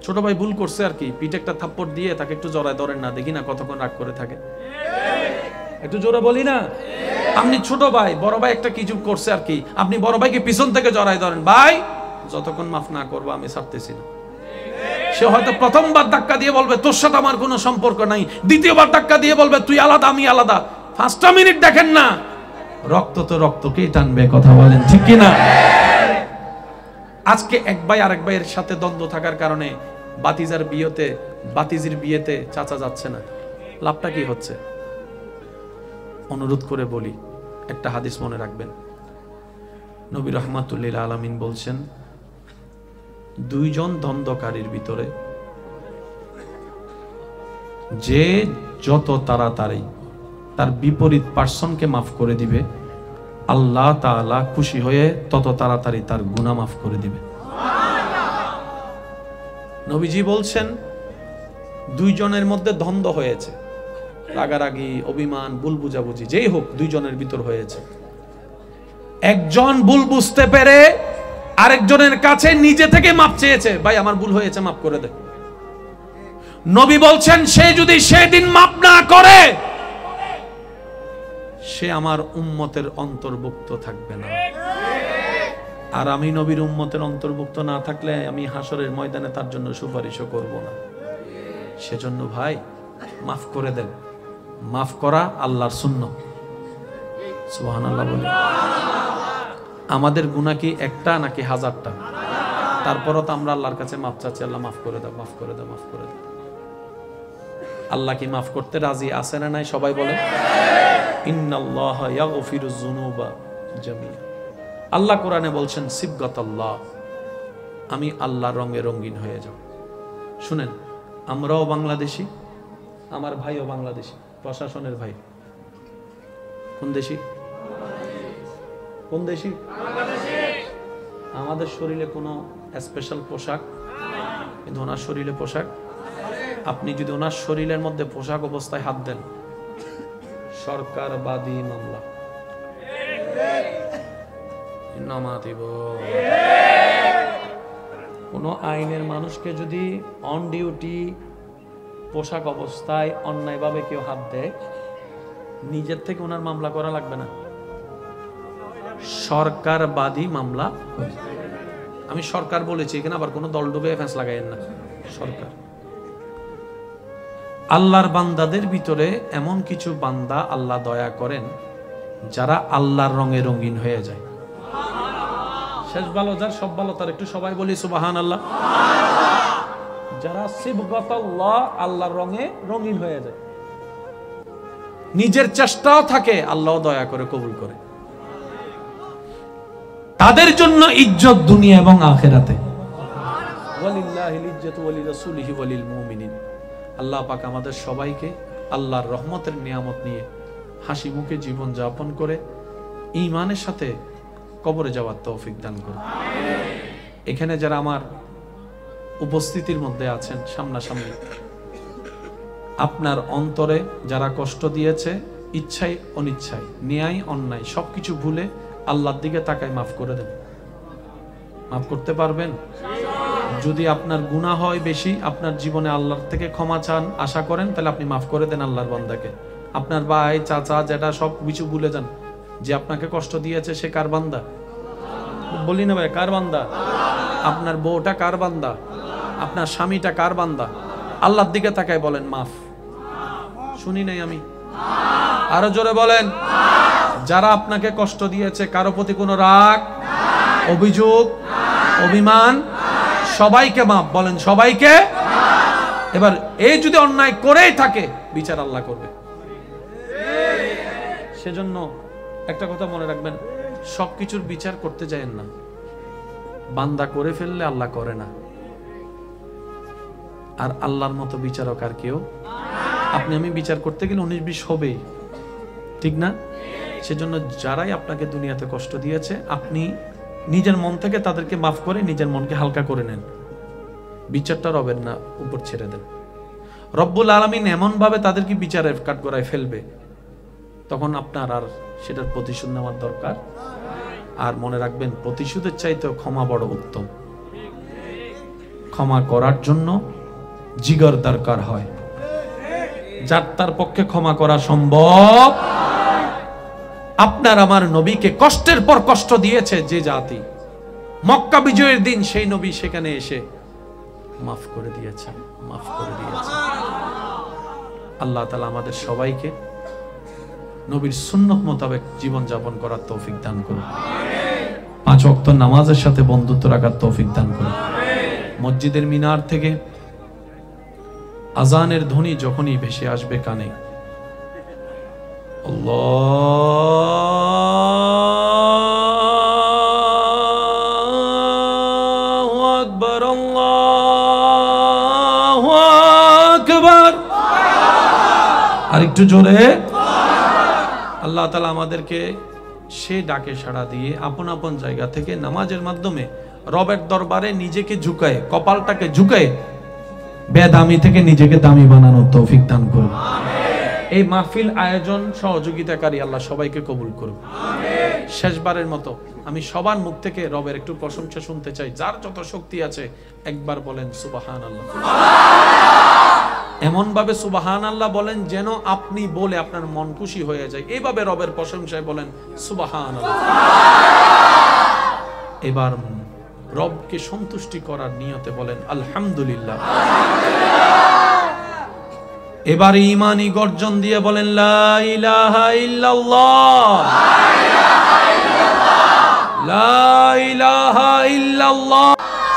ছোট ভাই ভুল করছে আর কি, পিঠে একটা থাপ্পড় দিয়ে তাকে একটু জড়ায় ধরেন না, দেখি না কতক্ষণ রাগ করে থাকে। একটু জোরে বলি না? আপনি ছোট ভাই, বড় ভাই একটা কিছু করছে আর কি, আপনি বড় ভাইকে পিছন থেকে জড়ায় ধরেন, ভাই যতক্ষণ মাফ না করবো আমি ছাড়তেছি না। সে হয়তো প্রথমবার ধাক্কা দিয়ে বলবে তোর সাথে আমার কোনো সম্পর্ক নাই, দ্বিতীয়বার ধাক্কা দিয়ে বলবে তুই আলাদা আমি আলাদা। 5টা মিনিট দেখেন না, রক্ত তো রক্তকেই টানবে। কথা বলেন ঠিক কিনা? আজকে এক ভাই আরেক ভাইয়ের সাথে দ্বন্দ্ব থাকার কারণে বাতিজির বিয়েতে চাচা যাচ্ছে না, লাভটা কি হচ্ছে? অনুরোধ করে বলি, একটা হাদিস মনে রাখবেন। নবী রাহমাতুল্লিল আলামিন বলছেন, 2 জন দ্বন্দ্বকারীর ভিতরে যে যত তাড়াতাড়ি তার বিপরীত পার্সনকে মাফ করে দিবে, আল্লাহ তাআলা খুশি হয়ে তত তাড়াতাড়ি তার গুনাহ মাফ করে দিবে। নবীজি বলছেন দুইজনের মধ্যে দ্বন্দ্ব হয়েছে, রাগারাগি, অভিমান, ভুল বুঝাবুঝি, যেই হোক দুইজনের ভিতর হয়েছে। একজন ভুল বুঝতে পেরে আরেকজনের কাছে নিজে থেকে মাপ চেয়েছে, ভাই আমার ভুল হয়েছে, মাফ করে দে। নবী বলছেন সে যদি সেদিন মাপ না করে সে আমার উম্মতের অন্তর্ভুক্ত থাকবে না। আর আমি নবীর উম্মতের অন্তর্ভুক্ত না থাকলে আমি হাসরের ময়দানে তার জন্য সুপারিশও করব না। সেজন্য ভাই মাফ করে দেন। মাফ করা আল্লাহর সুন্নাত। সুবহানাল্লাহ বলে। আমাদের গুনাহ কি একটা নাকি হাজারটা? তারপরও তো আমরা আল্লাহর কাছে মাফ চাচ্ছি, আল্লাহ মাফ করে দাও, মাফ করে দাও, মাফ করে দাও। আল্লাহ কি মাফ করতে রাজি আছে না নাই? সবাই বলে ইন্নাল্লাহা ইয়াগফিরুয যুনুবা জামিআ। আল্লাহ কোরআনে বলছেন সিবগাতাল্লাহ, আমি আল্লাহর রঙে রঙিন হয়ে যাব। শুনেন, আমরাও বাংলাদেশি, আমার ভাইও বাংলাদেশি, প্রশাসনের ভাই। কোন দেশি? কোন দেশি? আমাদের শরীরে কোনো স্পেশাল পোশাক, কিন্তু ওনার শরীরে পোশাক। আপনি যদি ওনার শরীরের মধ্যে পোশাক অবস্থায় হাত দেন, সরকারবাদী মামলা। কোন আইনের মানুষকে যদি অন ডিউটি পোশাক অবস্থায় অন্যায়ভাবে কেউ হাত দেয়, নিজের থেকে ওনার মামলা করা লাগবে না, সরকারবাদী মামলা। আমি সরকার বলেছি, এখানে আবার কোনো দল ডুবে ফ্যাঁস লাগাইয়েন না। সরকার। আল্লাহর বান্দাদের ভিতরে এমন কিছু বান্দা আল্লাহ দয়া করেন যারা আল্লাহর রঙে রঙিন হয়ে যায়। শেষ ভালো যার, সব ভালো তার। একটু সবাই বলি সুবহানাল্লাহ। যারা সিবগাতাল্লাহ, আল্লাহর রঙে রঙিন হয়ে যায়, নিজের চেষ্টাও থাকে, আল্লাহ দয়া করে কবুল করে। তাদের জন্য ইজ্জত দুনিয়া এবং আখিরাতে। ওয়ালিল্লাহিল ইজ্জাতু ওয়ালিরাসূলিহি ওয়ালিল মুমিনিন। আল্লাহ পাক আমাদের সবাইকে আল্লাহর রহমতের নিয়ামত নিয়ে হাসি মুখে জীবন যাপন করে ঈমানের সাথে কবরে যাওয়ার তৌফিক দান করুন। এখানে যারা আমার উপস্থিতির মধ্যে আছেন সামনাসামনি, আপনার অন্তরে যারা কষ্ট দিয়েছে, ইচ্ছায় অনিচ্ছায়, ন্যায় অন্যায় সবকিছু ভুলে আল্লাহর দিকে তাকায় মাফ করে দেন। মাফ করতে পারবেন? যদি আপনার গুনাহ হয় বেশি, আপনার জীবনে আল্লাহর থেকে ক্ষমা চান, আশা করেন, তাহলে আপনি মাফ করে দেন আল্লাহর বান্দাকে। আপনার ভাই, চাচা, যেটা সব কিছু ভুলে যান। যে আপনাকে কষ্ট দিয়েছে সে কার বান্দা? বলি না ভাই, কার বান্দা? আপনার বউটা কার বান্দা? আপনার স্বামীটা কার বান্দা? আল্লাহর দিকে তাকায় বলেন মাফ। শুনি নাই আমি, আরো জোরে বলেন। যারা আপনাকে কষ্ট দিয়েছে, কারো প্রতি কোনো রাগ, অভিযোগ, অভিমান, সবাইকে মাফ বলেন, সবাইকে। এবার এই যদি অন্যায় করেই থাকে, বিচার আল্লাহ করবে। সেজন্য একটা কথা মনে রাখবেন, সবকিছুর বিচার করতে যায়েন না। বান্দা করে ফেললে আল্লাহ করে না। আর আল্লাহর মতো বিচারক আর কেউ। আপনি আমি বিচার করতে গেলে 19-20 হবেই, ঠিক না? সেজন্য যারাই আপনাকে দুনিয়াতে কষ্ট দিয়েছে, আপনি নিজের মন থেকে তাদেরকে মাফ করে নিজের মনকে হালকা করে নেন। বিচারটা রবের না উপর ছেড়ে দেন। রব্বুল আলামিন এমন ভাবে তাদেরকে বিচারের কাঠগড়ায় ফেলবে, তখন আপনার আর সেটার প্রতিশোধ নেওয়ার দরকার। আর মনে রাখবেন, প্রতিশোধের চাইতেও ক্ষমা বড় উত্তম। ক্ষমা করার জন্য জিগর দরকার হয়। যার তার পক্ষে ক্ষমা করা সম্ভব। আপনার আমার নবীকে কষ্টের পর কষ্ট দিয়েছে যে জাতি, মক্কা বিজয়ের দিন সেই নবী সেখানে এসে মাফ করে দিয়েছেন, মাফ করে দিয়েছেন। আল্লাহ তাআলা আমাদের সবাইকে নবীর সুন্নাত মোতাবেক জীবন যাপন করার তৌফিক দান করুন। 5 ওয়াক্ত নামাজের সাথে বন্ধুত্ব রাখার তৌফিক দান করুন। মসজিদের মিনার থেকে আজানের ধ্বনি যখনই ভেসে আসবে কানে, আল্লাহু আকবার, আল্লাহু আকবার। আর একটু জোরে। আল্লাহ তাআলা আমাদেরকে সে ডাকে সাড়া দিয়ে আপন আপন জায়গা থেকে নামাজের মাধ্যমে রবের দরবারে নিজেকে ঝুঁকায়, কপালটাকে ঝুঁকায় বেদামি থেকে নিজেকে দামি বানানোর তৌফিক দান করুন। এই মাহফিল আয়োজন সহযোগিতাকারী আল্লাহ সবাইকে কবুল করুন। শেষবারের মতো আমি সবার মুখ থেকে রবের একটু প্রশংসা শুনতে চাই। যার যত শক্তি আছে একবার বলেন সুবহানাল্লাহ। এমন ভাবে সুবহানাল্লাহ বলেন যেন আপনি বলে আপনার মন খুশি হয়ে যায়। এইভাবে রবের প্রশংসায় বলেন সুবহানাল্লাহ। এবার রবকে সন্তুষ্টি করার নিয়তে বলেন আলহামদুলিল্লাহ। এবার ঈমানি গর্জন দিয়ে বলেন লা ইলাহা ইল্লাল্লাহ, লা ইলাহা ইল্লাল্লাহ।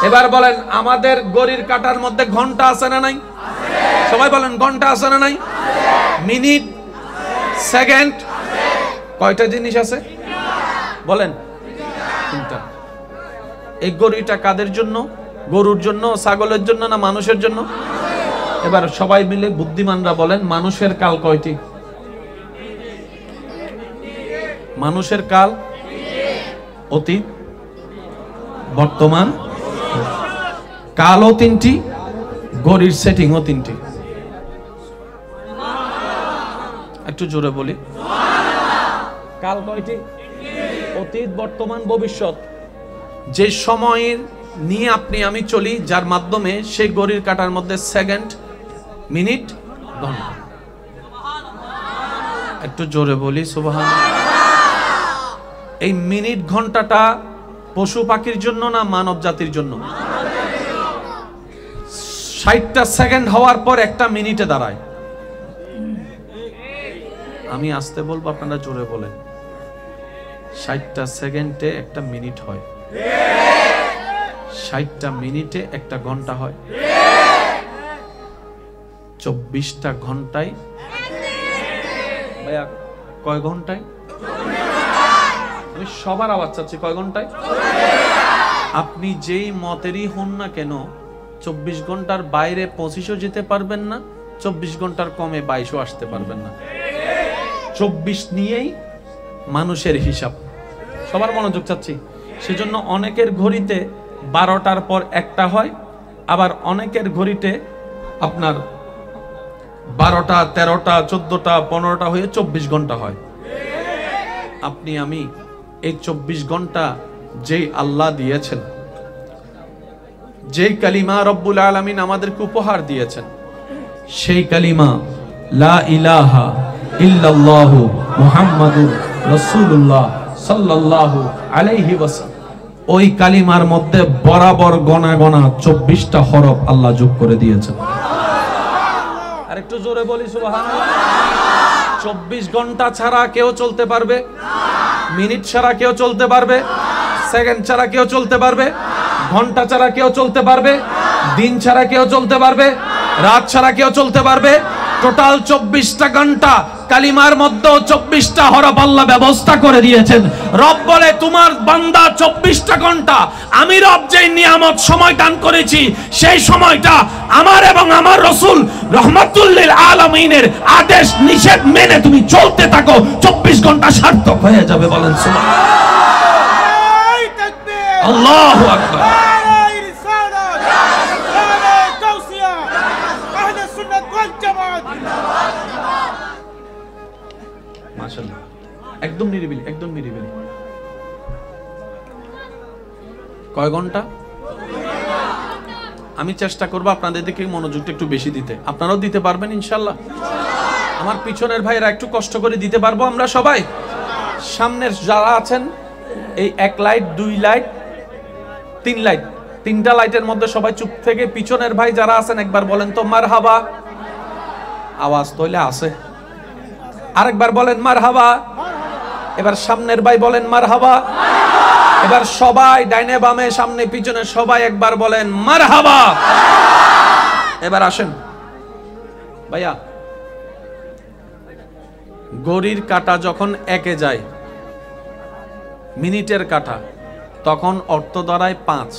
এবার বলেন আমাদের ঘড়ির কাঁটার মধ্যে ঘন্টা আছে না নাই? সবাই বলেন ঘন্টা আছে না নাই? মিনিট, সেকেন্ড, কয়টা জিনিস আছে বলেন? তিনটা। এই ঘড়িটা কাদের জন্য? গরুর জন্য, ছাগলের জন্য না মানুষের জন্য? এবার সবাই মিলে বুদ্ধিমানরা বলেন মানুষের কাল কয়টি? মানুষের কাল অতীত, বর্তমান, কালও তিনটি, ঘড়ির সেটিংও তিনটি। একটু জোরে বলি, কাল কয়টি? অতীত, বর্তমান, ভবিষ্যৎ। যে সময়ের নিয়ে আপনি আমি চলি, যার মাধ্যমে সেই ঘড়ির কাঁটার মধ্যে সেকেন্ড, মিনিট, ঘন্টা। একটু জোরে বলি সুবহানাল্লাহ। এই মিনিট ঘন্টাটা পশু পাখির জন্য না মানব জাতির জন্য? 60টা সেকেন্ড হওয়ার পর একটা মিনিটে দাঁড়ায়। আমি আসতে বলবো, আপনারা জোরে বলেন। 60টা সেকেন্ডে একটা মিনিট হয়, 60টা মিনিটে একটা ঘন্টা হয়, 24টা ঘন্টায়। ভাইয়া কয় ঘন্টায়? আমি সবার আওয়াজ চাচ্ছি, কয় ঘন্টায়? আপনি যেই মতেরই হন না কেন 24 ঘন্টার বাইরে 25ও যেতে পারবেন না, 24 ঘন্টার কমে 22ও আসতে পারবেন না। 24 নিয়েই মানুষের হিসাব। সবার মনোযোগ চাচ্ছি। সেজন্য অনেকের ঘড়িতে 12টার পর একটা হয়, আবার অনেকের ঘড়িতে আপনার 12টা, 13টা, 14টা, 15টা হয়ে 24 ঘন্টা হয়। আপনি আমি এই 24 ঘন্টা যেই আল্লাহ দিয়েছেন, যেই কালিমা রব্বুল আলামিন আমাদেরকে উপহার দিয়েছেন, সেই কালিমা লা ইলাহা ইল্লাল্লাহু মুহাম্মাদুর রাসূলুল্লাহ সাল্লাল্লাহু আলাইহি ওয়াসাল্লাম, ওই কালিমার মধ্যে বরাবর গণা গণা 24টা হরফ আল্লাহ যোগ করে দিয়েছেন। আর একটু জোরে বলি সুবহানাল্লাহ। 24 ঘন্টা ছাড়া কেউ চলতে পারবে? মিনিট ছাড়া কেউ চলতে পারবে? সেকেন্ড ছাড়া কেউ চলতে পারবে? ঘন্টা ছাড়া কেউ চলতে পারবে? দিন ছাড়া কেউ চলতে পারবে? রাত ছাড়া কেউ চলতে পারবে? টোটাল 24টা ঘন্টা কালিমার মধ্যে 24টা হরফ আল্লাহ ব্যবস্থা করে দিয়েছেন। রব বলে তোমার বান্দা 24টা ঘন্টা আমি রব যেই নিয়ামত সময় দান করেছি, সেই সময়টা আমার এবং আমার রাসূল রাহমাতুল লিল আলামিনের আদেশ নিষেধ মেনে তুমি চলতে থাকো, 24 ঘন্টা সার্থক হয়ে যাবে। বলেন সুবহানাল্লাহ। আল্লাহু আকবার। মাশাআল্লাহ। একদম নিরিবিলি, একদম নিরিবিলি। কয় ঘন্টা? আমি চেষ্টা করব আপনাদের দিকে মনোযোগটা একটু বেশি দিতে। আপনারাও দিতে পারবেন ইনশাআল্লাহ। আমার পিছনের ভাইরা একটু কষ্ট করে দিতে পারবো আমরা সবাই? সামনের যারা আছেন এই 1 লাইট, 2 লাইট, 3 লাইট, 3টা লাইটের মধ্যে সবাই চুপ থেকে পিছনের ভাই যারা আছেন একবার বলেন তো মারহাবা। আওয়াজ তইলে আছে, আরেকবার বলেন মারহাবা। এবার সামনের ভাই বলেন মারহাবা। এবার সবাই ডাইনে বামে সামনে পিছনে সবাই একবার বলেন মারহাবা। এবার আসেন ভাইয়া, ঘড়ির কাঁটা যখন একে যায়, মিনিটের কাঁটা, তখন অর্থ দাঁড়ায় 5।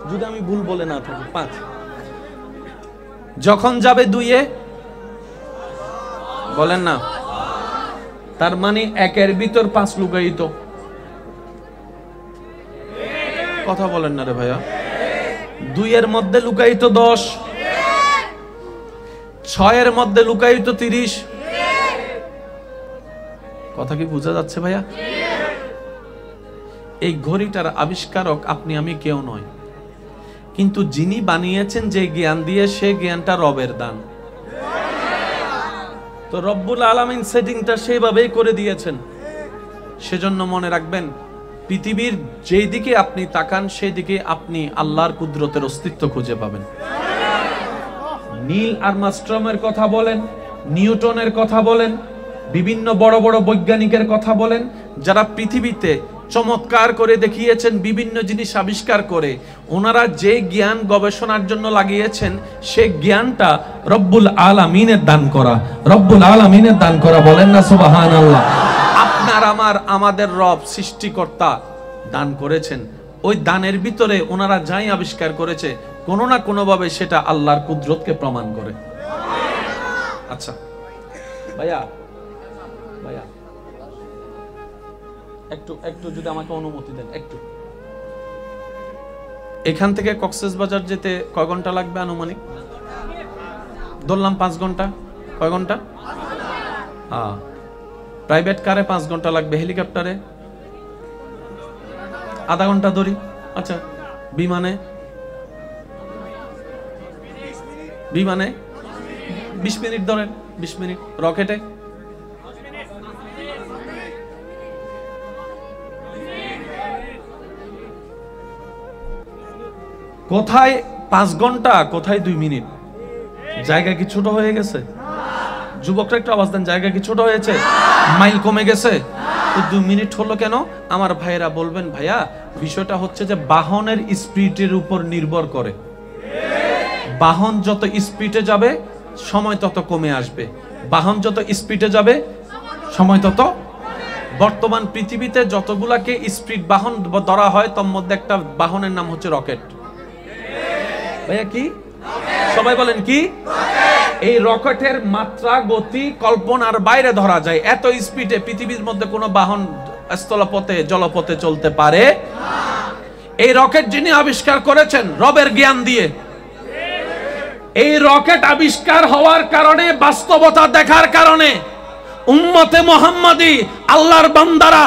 যদি আমি ভুল বলে না থাকি 5। যখন যাবে 2-এ বলেন না, তার মানে 1-এর ভিতর 5 লুকায়িত। কথা বলেন না রে ভাইয়া। 2 এর মধ্যে লুকায়িত 10, 6 এর মধ্যে লুকায়িত 30। কথা কি বোঝা যাচ্ছে ভাইয়া? এই ঘড়িটার আবিষ্কারক আপনি আমি কেউ নয়, কিন্তু যিনি বানিয়েছেন যে জ্ঞান দিয়ে, সে জ্ঞানটা রবের দান। তো রব্বুল আলামিন সেটিংটা সেইভাবেই করে দিয়েছেন। সেজন্য মনে রাখবেন, পৃথিবীর যেই দিকে আপনি তাকান সেই দিকে আপনি আল্লাহর কুদরতের অস্তিত্ব খুঁজে পাবেন। নীল আর্মস্ট্রংয়ের কথা বলেন, নিউটনের কথা বলেন, বিভিন্ন বড় বড় বৈজ্ঞানিকের কথা বলেন, যারা পৃথিবীতে চমৎকার করে দেখিয়েছেন বিভিন্ন জিনিস আবিষ্কার করে, ওনারা যে জ্ঞান গবেষণার জন্য লাগিয়েছেন সেই জ্ঞানটা রব্বুল আলামিনের দান করা, রব্বুল আলামিনের দান করা। বলেন না সুবহানাল্লাহ। আপনার আমাদের রব সৃষ্টিকর্তা দান করেছেন। ওই দানের ভিতরে ওনারা যাই আবিষ্কার করেছে, কোনো না কোনো ভাবে সেটা আল্লাহর কুদরতকে প্রমাণ করে। আচ্ছা ভাইয়া, ভাইয়া একটু যদি আমাকে অনুমতি দেন, একটু এখান থেকে কক্সবাজার যেতে কয় ঘন্টা লাগবে আনুমানিক? ধরলাম 5 ঘন্টা। কয় ঘন্টা? প্রাইভেট কারে 5 ঘন্টা লাগবে, হেলিকপ্টারে আধা ঘন্টা ধরি। আচ্ছা, বিমানে 20 মিনিট ধরেন, 20 মিনিট। রকেটে কোথায় 5 ঘন্টা, কোথায় 2 মিনিট? জায়গা কি ছোট হয়ে গেছে? যুবকরা একটু আওয়াজ দেন, জায়গা কি ছোট হয়েছে? মাইল কমে গেছে? তো 2 মিনিট হলো কেন? আমার ভাইয়েরা বলবেন, ভাইয়া বিষয়টা হচ্ছে যে বাহনের স্পিডের উপর নির্ভর করে। বাহন যত স্পিডে যাবে সময় তত কমে আসবে, বাহন যত স্পিডে যাবে সময় তত। বর্তমান পৃথিবীতে যতগুলাকে স্পিড বাহন ধরা হয় তার মধ্যে একটা বাহনের নাম হচ্ছে রকেট। ভাইয়া কি? সবাই বলেন কি? এই রকেটের মাত্রা গতি কল্পনার বাইরে ধরা যায়। এত স্পিডে পৃথিবীর মধ্যে কোনো বাহন স্থলপথে জলপথে চলতে পারে না। এই রকেট যিনি আবিষ্কার করেছেন রবের জ্ঞান দিয়ে, এই রকেট আবিষ্কার হওয়ার কারণে, বাস্তবতা দেখার কারণে উম্মতে মুহাম্মাদি আল্লাহর বান্দারা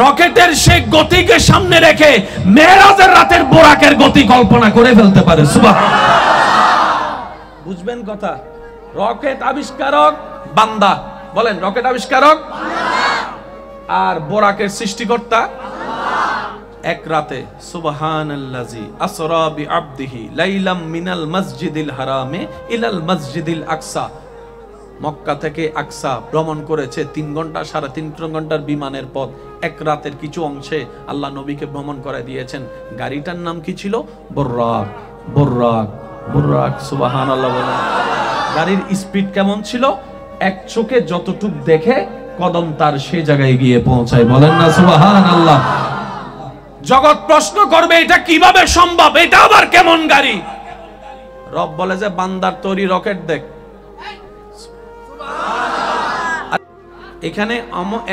রকেটের সেই গতিকে সামনে রেখে মেরাজের রাতের বোরাকের গতি কল্পনা করে ফেলতে পারে। সুবহানাল্লাহ। বুঝবেন কথা? রকেট আবিষ্কারক বান্দা। বলেন, রকেট আবিষ্কারক আর বোরাকের সৃষ্টিকর্তা এক রাতে। সুবহানাল্লাযী আসরা বিআবদিহি লাইলাম মিনাল মসজিদিল হারামে ইলাল মসজিদিল আকসা। মক্কা থেকে আকসা ভ্রমণ করেছে 3 ঘন্টা, 3.5 ঘন্টার বিমানের পথ। এক রাতের কিছু অংশে আল্লাহ নবীকে ভ্রমণ করে দিয়েছেন। গাড়িটার নাম কি ছিল? বুররাক। বুররাক, বুররাক। সুবহানাল্লাহ বলেন। গাড়ির স্পিড কেমন ছিল? এক চোখে যতটুক দেখে কদম তার সেই জায়গায় গিয়ে পৌঁছায়। বলেন না সুবহানাল্লাহ। জগৎ প্রশ্ন করবে এটা কিভাবে সম্ভব, এটা আবার কেমন গাড়ি? রব বলে যে বান্দার তৈরি রকেট দেখ। এখানে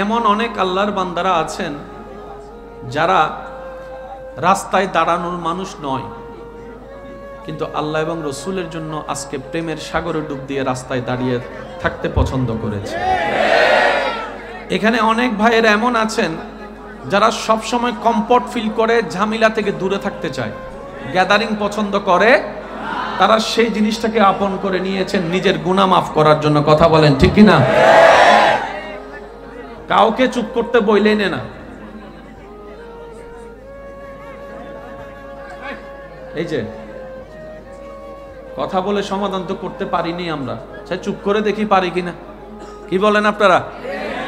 এমন অনেক আল্লাহর বান্দারা আছেন যারা রাস্তায় দাঁড়ানোর মানুষ নয়, কিন্তু আল্লাহ এবং রসুলের জন্য আজকে প্রেমের সাগরে ডুব দিয়ে রাস্তায় দাঁড়িয়ে থাকতে পছন্দ করেছে। এখানে অনেক ভাইয়েরা এমন আছেন যারা সব সময় কমফর্ট ফিল করে, ঝামেলা থেকে দূরে থাকতে চায়, গ্যাদারিং পছন্দ করে। তারা সেই জিনিসটাকে আপন করে নিয়েছেন নিজের গুনাহ মাফ করার জন্য। কথা বলেন ঠিক কি না? কাউকে চুপ করতে বইলেই না। এই যে কথা বলে সমাধান তো করতে পারিনি আমরা, চাই চুপ করে দেখি পারি কিনা। কি বলেন আপনারা?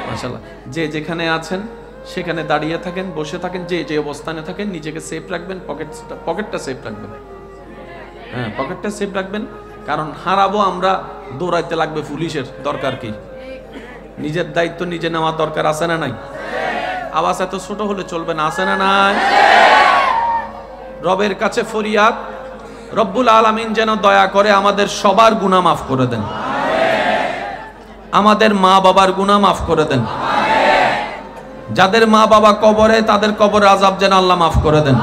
মাশাআল্লাহ। যে যেখানে আছেন সেখানে দাঁড়িয়ে থাকেন, বসে থাকেন, যে যে অবস্থানে থাকেন নিজেকে সেফ রাখবেন, পকেটটা সেফ রাখবেন। হ্যাঁ, পকেটটা সেফ রাখবেন, কারণ হারাবো আমরা, দৌড়াইতে লাগবে পুলিশের। দরকার কি? নিজের দায়িত্ব নিজে নেওয়ার দরকার আছে না নাই? আওয়াজ এত ছোট হলে চলবে না, আছে না নাই? রবের কাছে ফরিয়াদ, রব্বুল আলামিন যেন দয়া করে আমাদের সবার গুনাহ মাফ করে দেন, আমাদের মা বাবার গুনাহ মাফ করে দেন, যাদের মা বাবা কবরে তাদের কবরের আযাব যেন আল্লাহ মাফ করে দেন।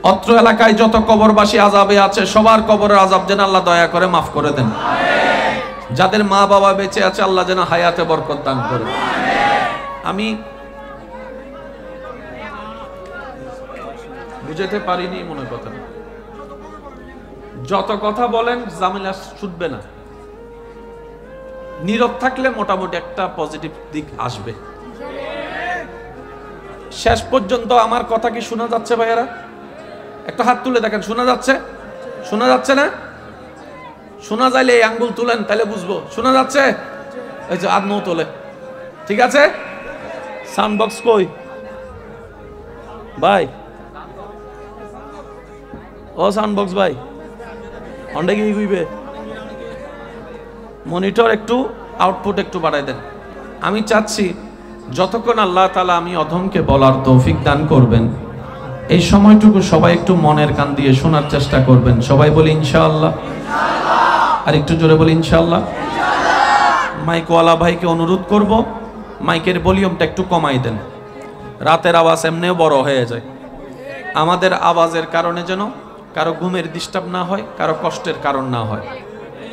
অত্র এলাকায় যত কবরবাসী আযাবে আছে সবার কবরের আযাব যেন আল্লাহ দয়া করে মাফ করে দেন। যাদের মা বাবা বেঁচে আছে আল্লাহ যেন হায়াতে বরকত দান করে। আমি বুঝাতে পারিনি মনে কথা, যত কথা বলেন ঝামেলা ছুটবে না, নীরব থাকলে মোটামুটি একটা পজিটিভ দিক আসবে। শেষ পর্যন্ত আমার কথা কি শোনা যাচ্ছে ভাইয়ারা? একটা হাত তুলে দেখেন, শোনা যাচ্ছে? শোনা যাচ্ছে না? শোনা যাইলে এই আঙ্গুল তুলেন, তাহলে বুঝবো শোনা যাচ্ছে। এই যে আর নো তোলে, ঠিক আছে? সাউন্ড বক্স কই ভাই? ও সাউন্ড বক্স ভাই অন্ডে কি কইবে? মনিটর একটু আউটপুট একটু বাড়াই দেন। আমি চাচ্ছি যতক্ষণ আল্লাহ তাআলা আমি অধমকে বলার তৌফিক দান করবেন, এই সময়টুকু সবাই একটু মনের কান দিয়ে শোনার চেষ্টা করবেন। সবাই বলি ইনশাআল্লাহ। আর একটু জোরে বলি ইনশাআল্লাহ। মাইকওয়ালা ভাইকে অনুরোধ করব, মাইকের ভলিউমটা একটু কমাই দেন। রাতের আওয়াজ এমনিও বড় হয়ে যায়। আমাদের আওয়াজের কারণে যেন কারো ঘুমের ডিস্টার্ব না হয়, কারো কষ্টের কারণ না হয়।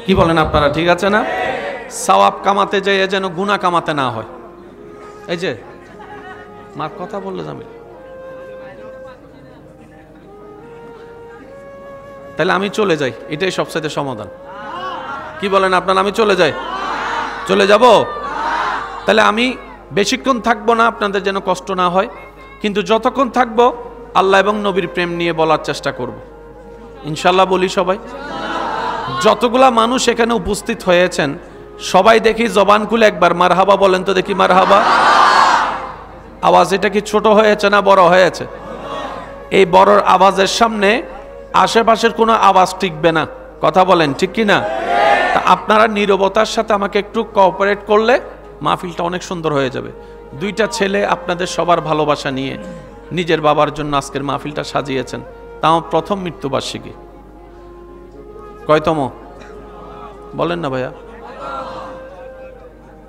কি বলেন আপনারা? ঠিক আছে না? সওয়াব কামাতে যায় যেন গুনাহ কামাতে না হয়। এই যে মার কথা বললে জামিল, তাহলে আমি চলে যাই, এটাই সবচেয়ে সমাধান। কি বলেন আপনারা? আমি চলে যাই? চলে যাব? তাহলে আমি বেশিক্ষণ থাকবো না, আপনাদের যেন কষ্ট না হয়, কিন্তু যতক্ষণ থাকবো আল্লাহ এবং নবীর প্রেম নিয়ে বলার চেষ্টা করব ইনশাআল্লাহ। বলি সবাই, যতগুলা মানুষ এখানে উপস্থিত হয়েছেন সবাই দেখি জবান খুলে একবার মারহাবা বলেন তো দেখি, মারহাবা। আওয়াজ এটা কি ছোট হয়েছে না বড় হয়েছে? এই বড় আওয়াজের সামনে আশেপাশের কোনো আওয়াজ টিকবে না। কথা বলেন ঠিক কি না? তা আপনারা নীরবতার সাথে আমাকে একটু কোঅপারেট করলে মাহফিলটা অনেক সুন্দর হয়ে যাবে। দুইটা ছেলে আপনাদের সবার ভালোবাসা নিয়ে নিজের বাবার জন্য আজকের মাহফিলটা সাজিয়েছেন, তাও প্রথম মৃত্যুবার্ষিকী। কয়তম বলেন না ভাইয়া?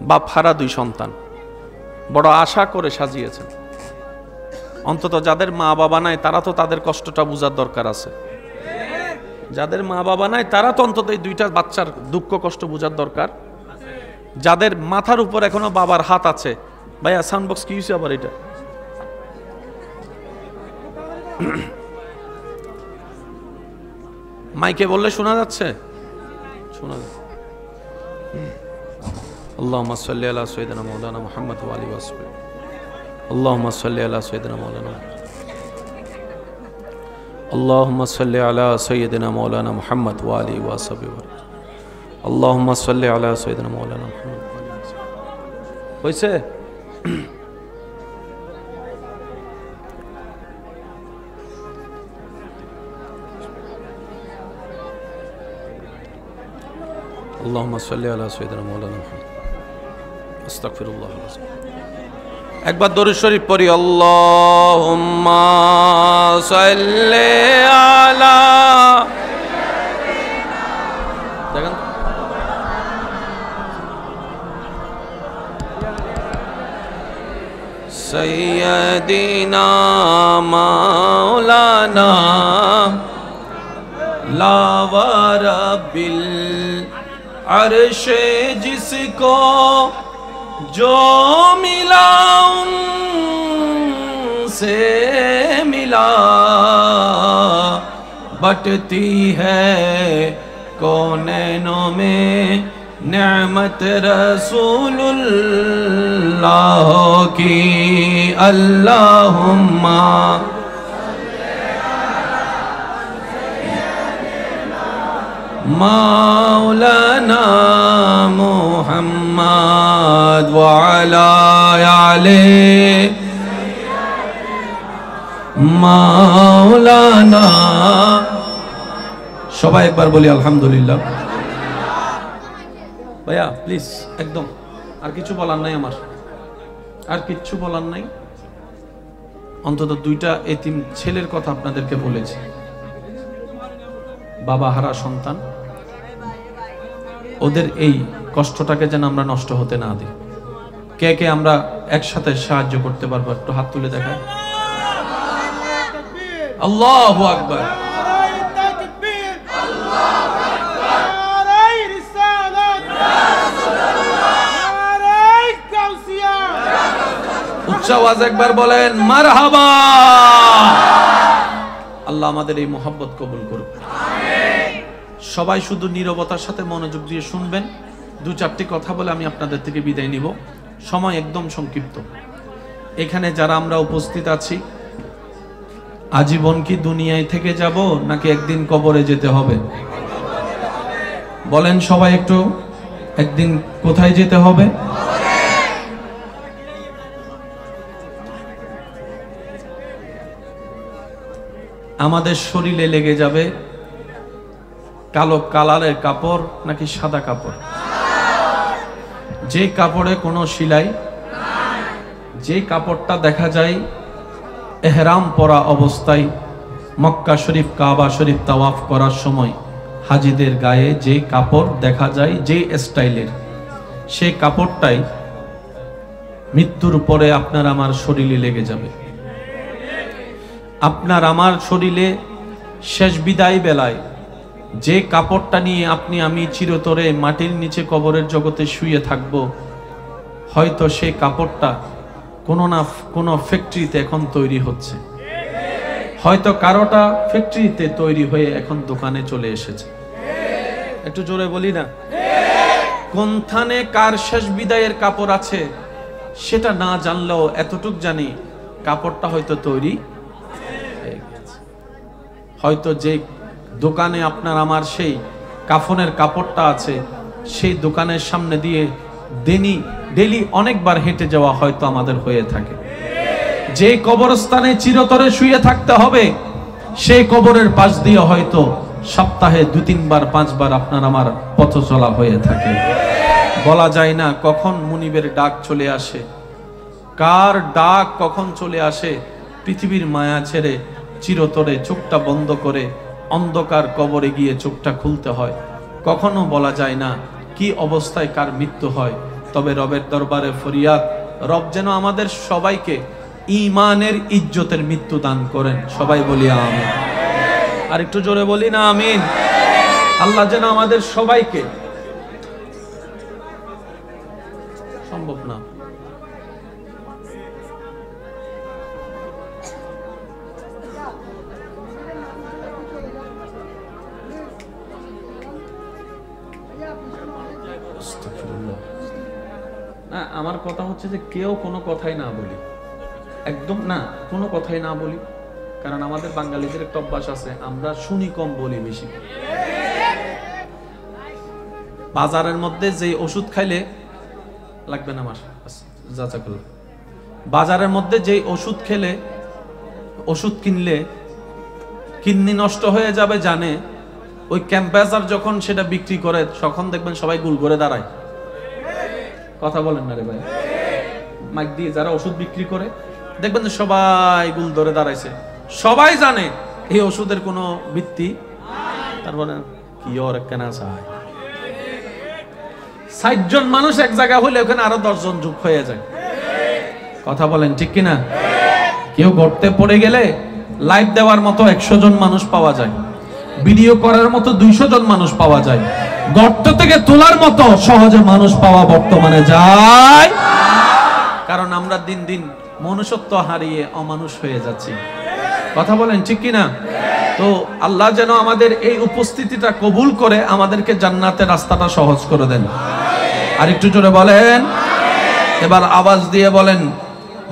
বাপ হারা দুই সন্তান, বড় আশা করে সাজিয়েছেন। অন্তত যাদের মা বাবা নাই তারা তো তাদের কষ্টটা বোঝার দরকার আছে। যাদের মা বাবা নাই তারা তো অন্তত এই দুইটা বাচ্চার দুঃখ কষ্ট বোঝার দরকার। যাদের মাথার উপর এখনো বাবার হাত আছে, ভাইয়া সাউন্ড বক্স কি হয়েছে আবার? এটা মাইকে বললে শোনা যাচ্ছে? শোনা যাচ্ছে। আল্লাহুম্মা সাল্লি আলা সাইয়্যিদিনা মাওলানা মুহাম্মদ ওয়া আলিহি ওয়া সাহবিহি। আল্লাহুম্মা সাল্লি আলা সাইয়্যিদিনা মাওলানা। আল্লাহুম্মা সাল্লি আলা সাইয়্যিদিনা মাওলানা মুহাম্মদ ওয়া আলিহি ওয়া সাহবিহি। আল্লাহুম্মা সাল্লি আলা সাইয়্যিদিনা মাওলানা মুহাম্মদ ওয়া আলিহি ওয়া সাহবিহি। হইছে? আল্লাহুম্মা সাল্লি আলা সাইয়্যিদিনা মাওলানা মুহাম্মদ। আস্তাগফিরুল্লাহ আল-আযীম। একবার দরুদ শরীফ পড়ি। আল্লাহুম্মা সাল্লি আলা, দেখেন সাইয়্যিদিনা মাওলানা লা ওয়া রাব্বিল अर्श जिसको जो मिला उनसे मिला, बटती है कौनैनों में नेमत रसूलुल्लाह की। अल्लाहुम्मा मौलाना मुहम्मद व अला आले मौलाना। সবাই একবার বলি আলহামদুলিল্লাহ। ভাইয়া প্লিজ একদম আর কিছু বলার নাই, আমার আর কিচ্ছু বলার নাই। অন্তত দুইটা এতিম ছেলের কথা আপনাদেরকে বলেছি, বাবা হারা সন্তান, ওদের এই কষ্টটাকে যেন আমরা নষ্ট হতে না দিই। কে কে আমরা একসাথে সাহায্য করতে পারবো একটু হাত তুলে দেখায়। আল্লাহু আকবার। উচ্চ আওয়াজ একবার বলেন মারহাবা। আল্লাহ আমাদের এই মোহাব্বত কবুল করুক। সবাই শুধু নীরবতার সাথে মনোযোগ দিয়ে শুনবেন। দু চারটি কথা বলে আমি আপনাদের থেকে বিদায় নিব, সময় একদম সংক্ষিপ্ত। এখানে যারা আমরা উপস্থিত আছি, আজীবন কি দুনিয়ায় থেকে যাব নাকি একদিন কবরে যেতে হবে? বলেন সবাই একটু, একদিন কোথায় যেতে হবে? আমাদের শরীরে লেগে যাবে কালো কালারের কাপড় নাকি সাদা কাপড়? যে কাপড়ে কোনো সেলাই, যে কাপড়টা দেখা যায় এহরাম পরা অবস্থায় মক্কা শরীফ কাবা শরীফ তাওয়াফ করার সময় হাজিদের গায়ে যে কাপড় দেখা যায় যে স্টাইলের, সেই কাপড়টাই মৃত্যুর পরে আপনার আমার শরীরে লেগে যাবে। আপনার আমার শরীরে শেষ বিদায় বেলায় যে কাপড়টা নিয়ে আপনি আমি চিরতরে মাটির নিচে কবরের জগতে শুয়ে থাকব, হয়তো সেই কাপড়টা কোনো না কোনো ফ্যাক্টরিতে এখন তৈরি হচ্ছে, হয়তো কারোটা ফ্যাক্টরিতে তৈরি হয়ে এখন দোকানে চলে এসেছে। একটু জোরে বলি না? কোনখানে কার শেষ বিদায়ের কাপড় আছে সেটা না জানলেও এতটুক জানি কাপড়টা হয়তো তৈরি হয়ে গেছে। হয়তো যে দোকানে আপনার আমার সেই কাফনের কাপড়টা আছে, সেই দোকানের সামনে দিয়ে ডেলি অনেকবার হেঁটে যাওয়া হয়তো আমাদের হয়ে থাকে। যে কবরস্থানে চিরতরে শুয়ে থাকতে হবে, সেই কবরের পাশ দিয়ে হয়তো সপ্তাহে 2-3 বার 5 বার আপনার আমার পথ চলা হয়ে থাকে। বলা যায় না কখন মুনিবের ডাক চলে আসে, কার ডাক কখন চলে আসে। পৃথিবীর মায়া ছেড়ে চিরতরে চোখটা বন্ধ করে অন্ধকার কবরে গিয়ে চোখটা খুলতে হয়। কখনো বলা যায় না কি অবস্থায় কার মৃত্যু হয়। তবে রবের দরবারে ফরিয়াদ, রব যেন আমাদের সবাইকে ঈমানের ইজ্জতের মৃত্যু দান করেন। সবাই বলি আমিন। আর একটু জোরে বলি না আমিন। আল্লাহ যেন আমাদের সবাইকে, সম্ভব না না, আমার কথা হচ্ছে যে কেউ কোনো কথাই না বলি, একদম না, কোনো কথাই না বলি। কারণ আমাদের বাঙালিদের একটা অভ্যাস আছে, আমরা শুনি কম বলি বেশি। বাজারের মধ্যে যে ওষুধ খাইলে লাগবে না আমার যাচাকল, বাজারের মধ্যে যে ওষুধ খেলে, ওষুধ কিনলে কিডনি নষ্ট হয়ে যাবে জানে, ওই ক্যাম্পাসার যখন সেটা বিক্রি করে তখন দেখবেন সবাই গুল করে দাঁড়ায়। কথা বলেন না রে ভাই? মাইক দিয়ে যারা ওষুধ বিক্রি করে দেখবেন যে সবাই গুল ধরে দাঁড়াইছে। সবাই জানে এই ওষুধের কোনো ভিত্তি, তারপরে কি ওর কেনা চায়। 60 জন মানুষ এক জায়গা হলে ওখানে আরো 10 জন যোগ হয়ে যায়। কথা বলেন ঠিক কিনা? কেউ গর্তে পড়ে গেলে লাইভ দেওয়ার মতো 100 জন মানুষ পাওয়া যায়, ভিডিও করার মতো 200 জন মানুষ পাওয়া যায়, গর্ত থেকে তোলার মতো সহজে মানুষ পাওয়া বর্তমানে যায়। কারণ আমরা দিন দিন মনুষ্যত্ব হারিয়ে অমানুষ হয়ে যাচ্ছি। কথা বলেন ঠিক কিনা? তো আল্লাহ যেন আমাদের এই উপস্থিতিটা কবুল করে আমাদেরকে জান্নাতের রাস্তাটা সহজ করে দেন। আর একটু জোরে বলেন, এবার আওয়াজ দিয়ে বলেন,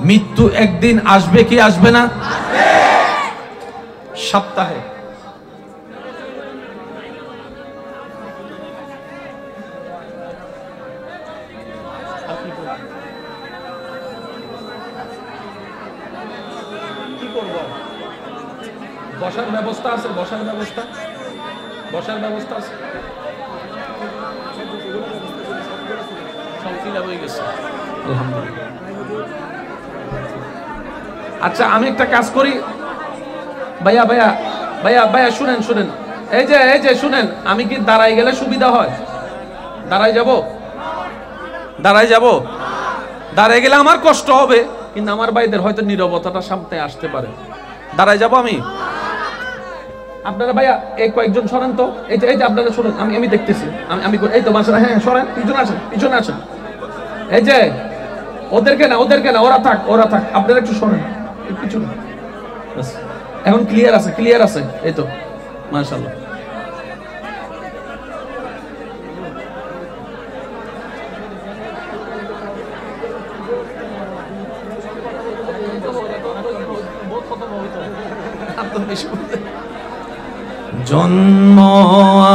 মৃত্যু একদিন আসবে কি আসবে না? সপ্তাহে বসার ব্যবস্থা আছে, বসার ব্যবস্থা আছে, সব ফিল হয়ে গেছে আলহামদুলিল্লাহ। আচ্ছা আমি একটা কাজ করি, ভাইয়া ভাইয়া ভাইয়া ভাইয়া শুনেন শুনেন, এই যে শুনেন, আমি কি দাঁড়াই গেলে সুবিধা হয়? দাঁড়াই যাব, দাঁড়াই গেলে আমার কষ্ট হবে, কিন্তু আমার ভাইদের হয়তো নীরবতাটা সামনে আসতে পারে। দাঁড়াই যাব আমি। আপনারা ভাইয়া এই কয়েকজন সরেন তো, এই যে আপনারা সরেন, আমি দেখতেছি, আমি এই তো মাসা, হ্যাঁ সরেন, পিছনে আসেন। এই যে ওদেরকে না, ওরা থাক, আপনারা একটু সরেন পিছনে। এখন ক্লিয়ার আছে, এই তো মাশাআল্লাহ। জন্ম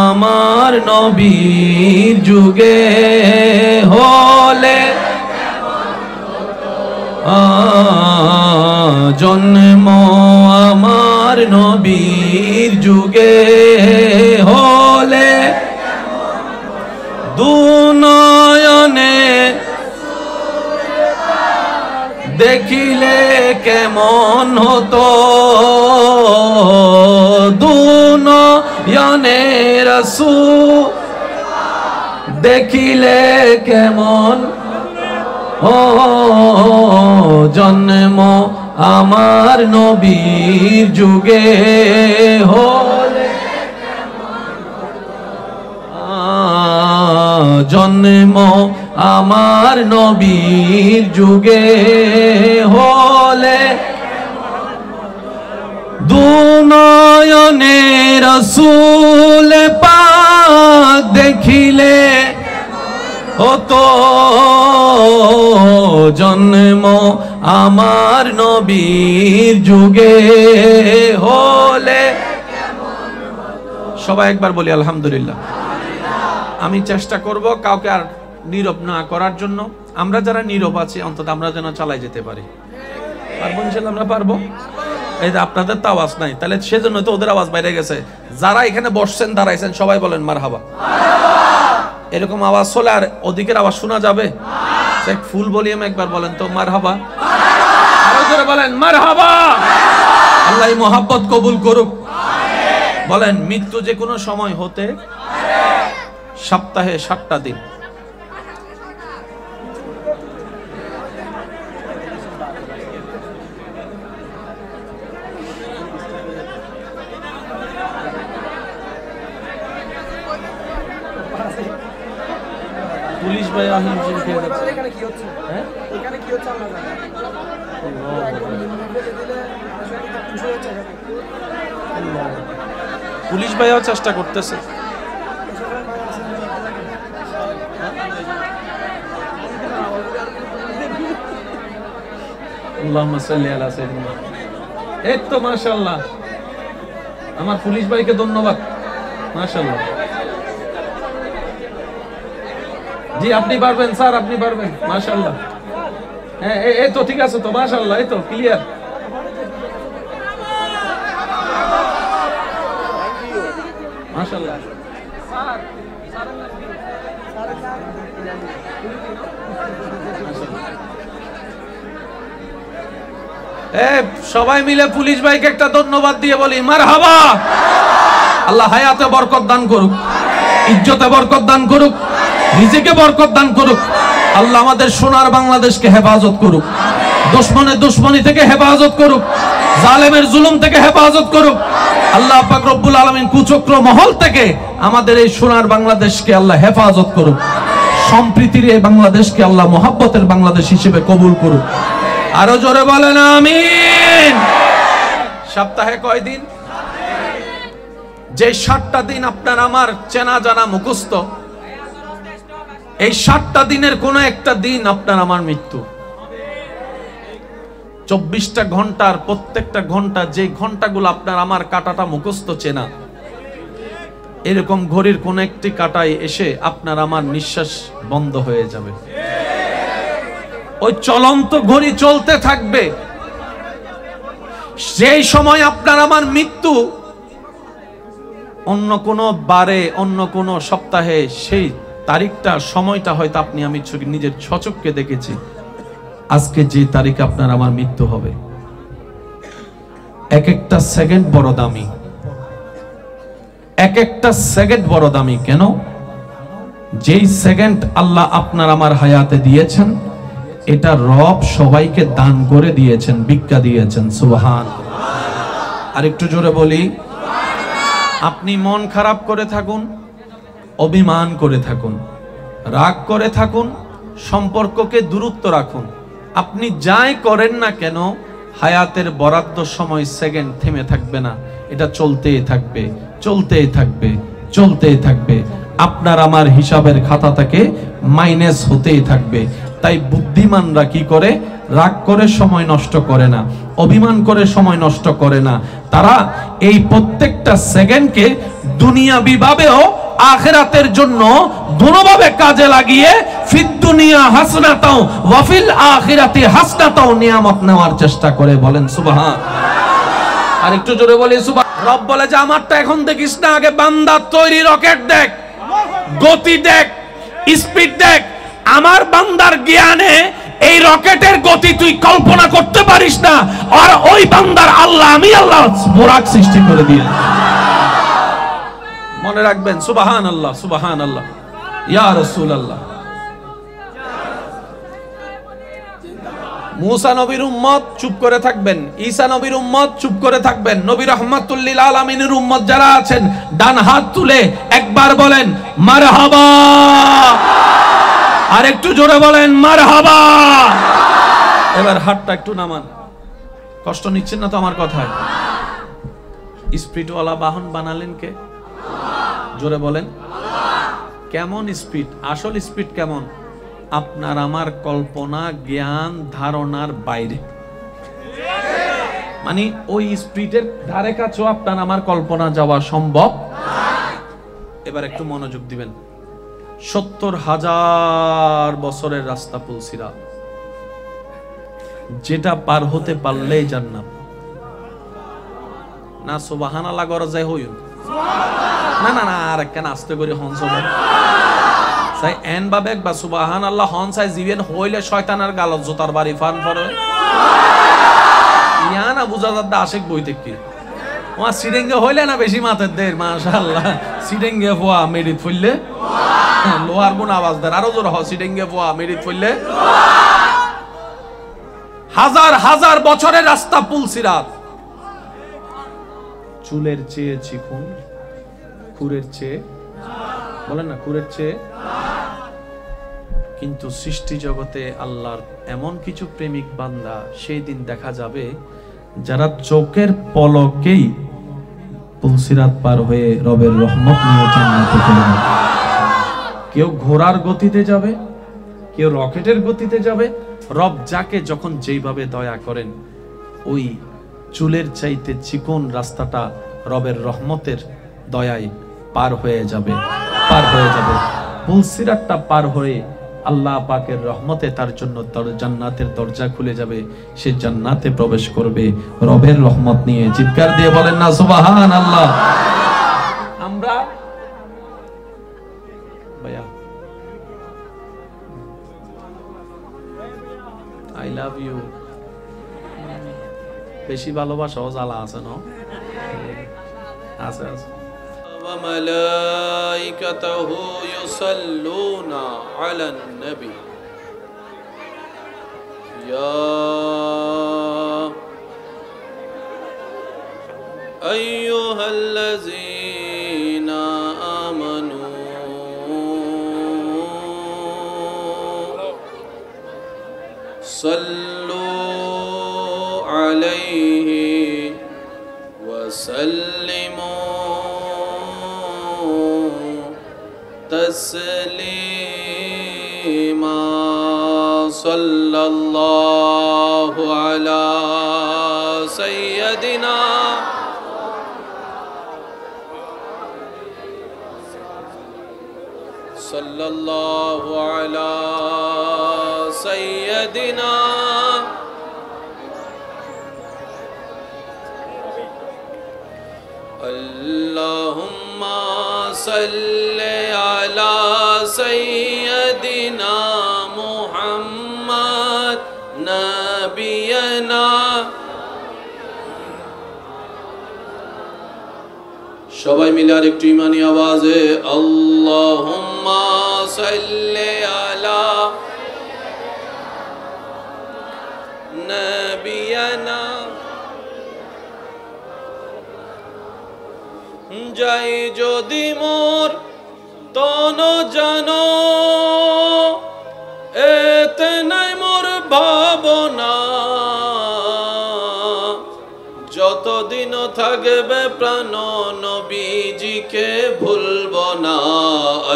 আমার নবীর যুগে হলে, জন্ম আমার নবীর যুগে হলে, দুনয়নে দেখিলে কেমন হতো, দুনয়নে রাসূল দেখিলে কেমন, ও জন্ম আমার নবীর যুগে হলে, জন্ম আমার নবীর যুগে হলে, দুনয়নে রাসূল পাক দেখিলে হতো, জন্ম আমার নবীর যুগে হলে। সবাই একবার বলি আলহামদুলিল্লাহ। আমি চেষ্টা করব কাউকে আর নীরব না করার জন্য। আমরা যারা নীরব আছি অন্তত আমরা যেন চালাই যেতে পারি। পারবো ইনশাআল্লাহ, আমরা পারবো। এই যে আপনাদের তো আওয়াজ নাই, তাহলে সেজন্য তো ওদের আওয়াজ বাইরে গেছে। যারা এখানে বসছেন দাঁড়াইছেন সবাই বলেন মারহাবা। এরকম আওয়াজ হলে আর ওদিকের আওয়াজ শোনা যাবে? ফুল ভলিউম একবার বলেন তো মারহাবা। আরো জোরে বলেন মারহাবা। আল্লাহ এই মহাব্বত কবুল করুক। বলেন মৃত্যু যে কোনো সময় হতে, সপ্তাহে 7টা দিন। পুলিশ ভাই আহিম খেয়ে যাচ্ছে। এখানে কি হচ্ছে? হ্যাঁ এখানে কি হচ্ছে আমরা জানি। পুলিশ ভাইও চেষ্টা করতেছে। আল্লাহুম্মা সাল্লি আলা সাইয়্যিদিনা। এই তো মাশাআল্লাহ, আমার পুলিশ ভাইকে ধন্যবাদ। মাশাআল্লাহ। জি আপনি পারবেন স্যার, আপনি পারবেন। মাশাআল্লাহ। হ্যাঁ এই তো ঠিক আছে তো, মাশাআল্লাহ, এই তো ক্লিয়ার। মাশাআল্লাহ। সবাই মিলে পুলিশ ভাইকে একটা ধন্যবাদ দিয়ে বলি মারহাবা। আল্লাহ হায়াতে বরকত দান করুক, ইজ্জতে বরকত দান করুক, রিজিকে বরকত দান করুক। আল্লাহ আমাদের সোনার বাংলাদেশকে হেফাজত করুক, দুশমনের দুশমনি থেকে হেফাজত করুক, জালেমের জুলুম থেকে হেফাজত করুক। আল্লাহ পাক রব্বুল আলামিন কুচক্র মহল থেকে আমাদের এই সোনার বাংলাদেশকে আল্লাহ হেফাজত করুক। সম্প্রীতির এই বাংলাদেশকে আল্লাহ মহব্বতের বাংলাদেশ হিসেবে কবুল করুক। আরো জোরে বলেন আমিন। সপ্তাহে কয় দিন? যে 7টা দিন আপনার আমার চেনা জানা মুখস্থ, এই 7টা দিনের কোন একটা দিন আপনার আমার মৃত্যু। 24টা ঘন্টার প্রত্যেকটা ঘন্টা, যে ঘন্টাগুলো আপনার আমার কাটাটা মুখস্থ চেনা, এরকম ঘড়ির কোন একটি কাটায় এসে আপনার আমার নিঃশ্বাস বন্ধ হয়ে যাবে। ওই চলন্ত ঘড়ি চলতে থাকবে। সেই সময় আপনার আমার মৃত্যু অন্য কোন বারে, অন্য কোন সপ্তাহে, সেই তারিখটা সময়টা হয়তো আপনি আমি নিজের সচক্ষে দেখেছি। আজকে যে তারিখে আপনার আমার মৃত্যু হবে, এক একটা সেকেন্ড বড় দামি, এক একটা সেকেন্ড বড় দামি। কেন? যেই সেকেন্ড আল্লাহ আপনার আমার হায়াতে দিয়েছেন, এটা রব সবাইকে দান করে দিয়েছেন, ভিক্ষা দিয়েছেন। সুবহান। আর একটু জোরে বলি আপনি মন খারাপ করে থাকুন, অভিমান করে থাকুন, রাগ করে থাকুন, সম্পর্ককে দূরত্ব রাখুন, আপনি যাই করেন না কেন হায়াতের বরাদ্দ সময় সেকেন্ড থেমে থাকবে না, এটা চলতেই থাকবে, চলতেই থাকবে, চলতেই থাকবে। আপনার আমার হিসাবের খাতা থেকে মাইনাস হতেই থাকবে। তাই বুদ্ধিমানরা কি করে? রাগ করে সময় নষ্ট করে না, অভিমান করে সময় নষ্ট করে না। তারা এই প্রত্যেকটা সেকেন্ডকে দুনিয়াবি ভাবেও আখিরাতের জন্য দুনোভাবে কাজে লাগিয়ে ফিদ দুনিয়া হাসনাতাও ওয়া ফিল আখিরাতি হাসনাতাও নিয়ামত নেওয়ার চেষ্টা করে। বলেন সুবহান। আর একটু জোরে বলি সুবহান। রব বলে যে আমারটা এখন দেখিস না, আগে বান্দার তৈরি রকেট দেখ, গতি দেখ, স্পিড দেখ। আমার বান্দার জ্ঞানে এই রকেটের গতি তুই কল্পনা করতে পারিস না, আর ওই বান্দার আল্লাহ, আমি আল্লাহ বোরাক সৃষ্টি করে দিয়ে। মনে রাখবেন সুবহানাল্লাহ, সুবহানাল্লাহ, ইয়া রাসূলুল্লাহ। মুসা নবীর উম্মত চুপ করে থাকবেন, ঈসা নবীর উম্মত চুপ করে থাকবেন। নবী রাহমাতুল লিল আলামিনের উম্মত যারা আছেন ডান হাত তুলে একবার বলেন মারহাবা, আর একটু জোরে বলেন মারহাবা। এবার হাতটা একটু নামান, কষ্ট নিচ্ছেন না তো আমার কথায়? স্পিডওয়ালা বাহন বানালেন কে? জোরে বলেন। কেমন স্পিড? আসল স্পিড কেমন? আপনার আমার কল্পনা জ্ঞান ধারণার বাইরে, মানে ওই স্পিডের ধারে কাছেও আপনার আমার কল্পনা যাওয়া সম্ভব। এবার একটু মনোযোগ দিবেন। 70,000 বছরের রাস্তা পুলসিরাত, যেটা পার হতে পারলেই জান্নাত। না সুবহানাল্লাহ গরা যায় হইন, না না না, আর কেন আস্তে করে হনস সাই এন বাবেক বা সুবহানাল্লাহ হন সাই জীবন হইলে শয়তানের গালত জোতার বাড়ি ফান পড়ে। ইয়ানা বুঝা যাচ্ছে আশিক বই থেকে ওয়া সিডেঙ্গে হইলে না বেশি মাথার দের মাশাআল্লাহ। সিডেঙ্গে ফোয়া মেডিত ফুললে লোহার গুণ আওয়াজ দেয়, আরো জোর হ। সিডেঙ্গে ফোয়া মেডিত ফুললে হাজার হাজার বছরের রাস্তা পুলসিরাত। চুলের চেয়ে চিকন, কুরের চেয়ে, বলেন না কুরের চেয়ে। কিন্তু সৃষ্টি জগতে আল্লাহর এমন কিছু প্রেমিক বান্দা সেই দিন দেখা যাবে যারা চোখের পলকেই পুলসিরাত পার হয়ে রবের রহমত নিয়ে জান্নাতে চলে যাবে। কেউ ঘোড়ার গতিতে যাবে, কেউ রকেটের গতিতে যাবে। রব যাকে যখন যেইভাবে দয়া করেন ওই চুলের চাইতে চিকন রাস্তাটা রবের রহমতের দয়ায় পার হয়ে যাবে, পার হয়ে যাবে। পুলসিরাতটা পার হয়ে আল্লাহ পাকের রহমতে তার জন্য জান্নাতের দরজা খুলে যাবে, সে জান্নাতে প্রবেশ করবে রবের রহমত নিয়ে। চিৎকার দিয়ে বলেন না সুবহানাল্লাহ। আমরা ভাইয়া আই লাভ ইউ, বেশি ভালোবাসাও জ্বালা আছে না? আছে আছে। وملائكته يصلون على النبي يا أيها الذين آمنوا صلوا عليه وسلموا تسليما صلى الله على سيدنا صلى الله على سيدنا اللهم صل على سيدنا محمد نبينا। সবাই মিলে আরেকটু ইমানি আওয়াজে আল্লাহুম্মা সাল্লি আলা নবিয়ানা যাই যদি মোর তন জানো, এতে নাই মোর ভাবনা, যতদিন থাকবে প্রাণ নবীজিকে ভুলব না।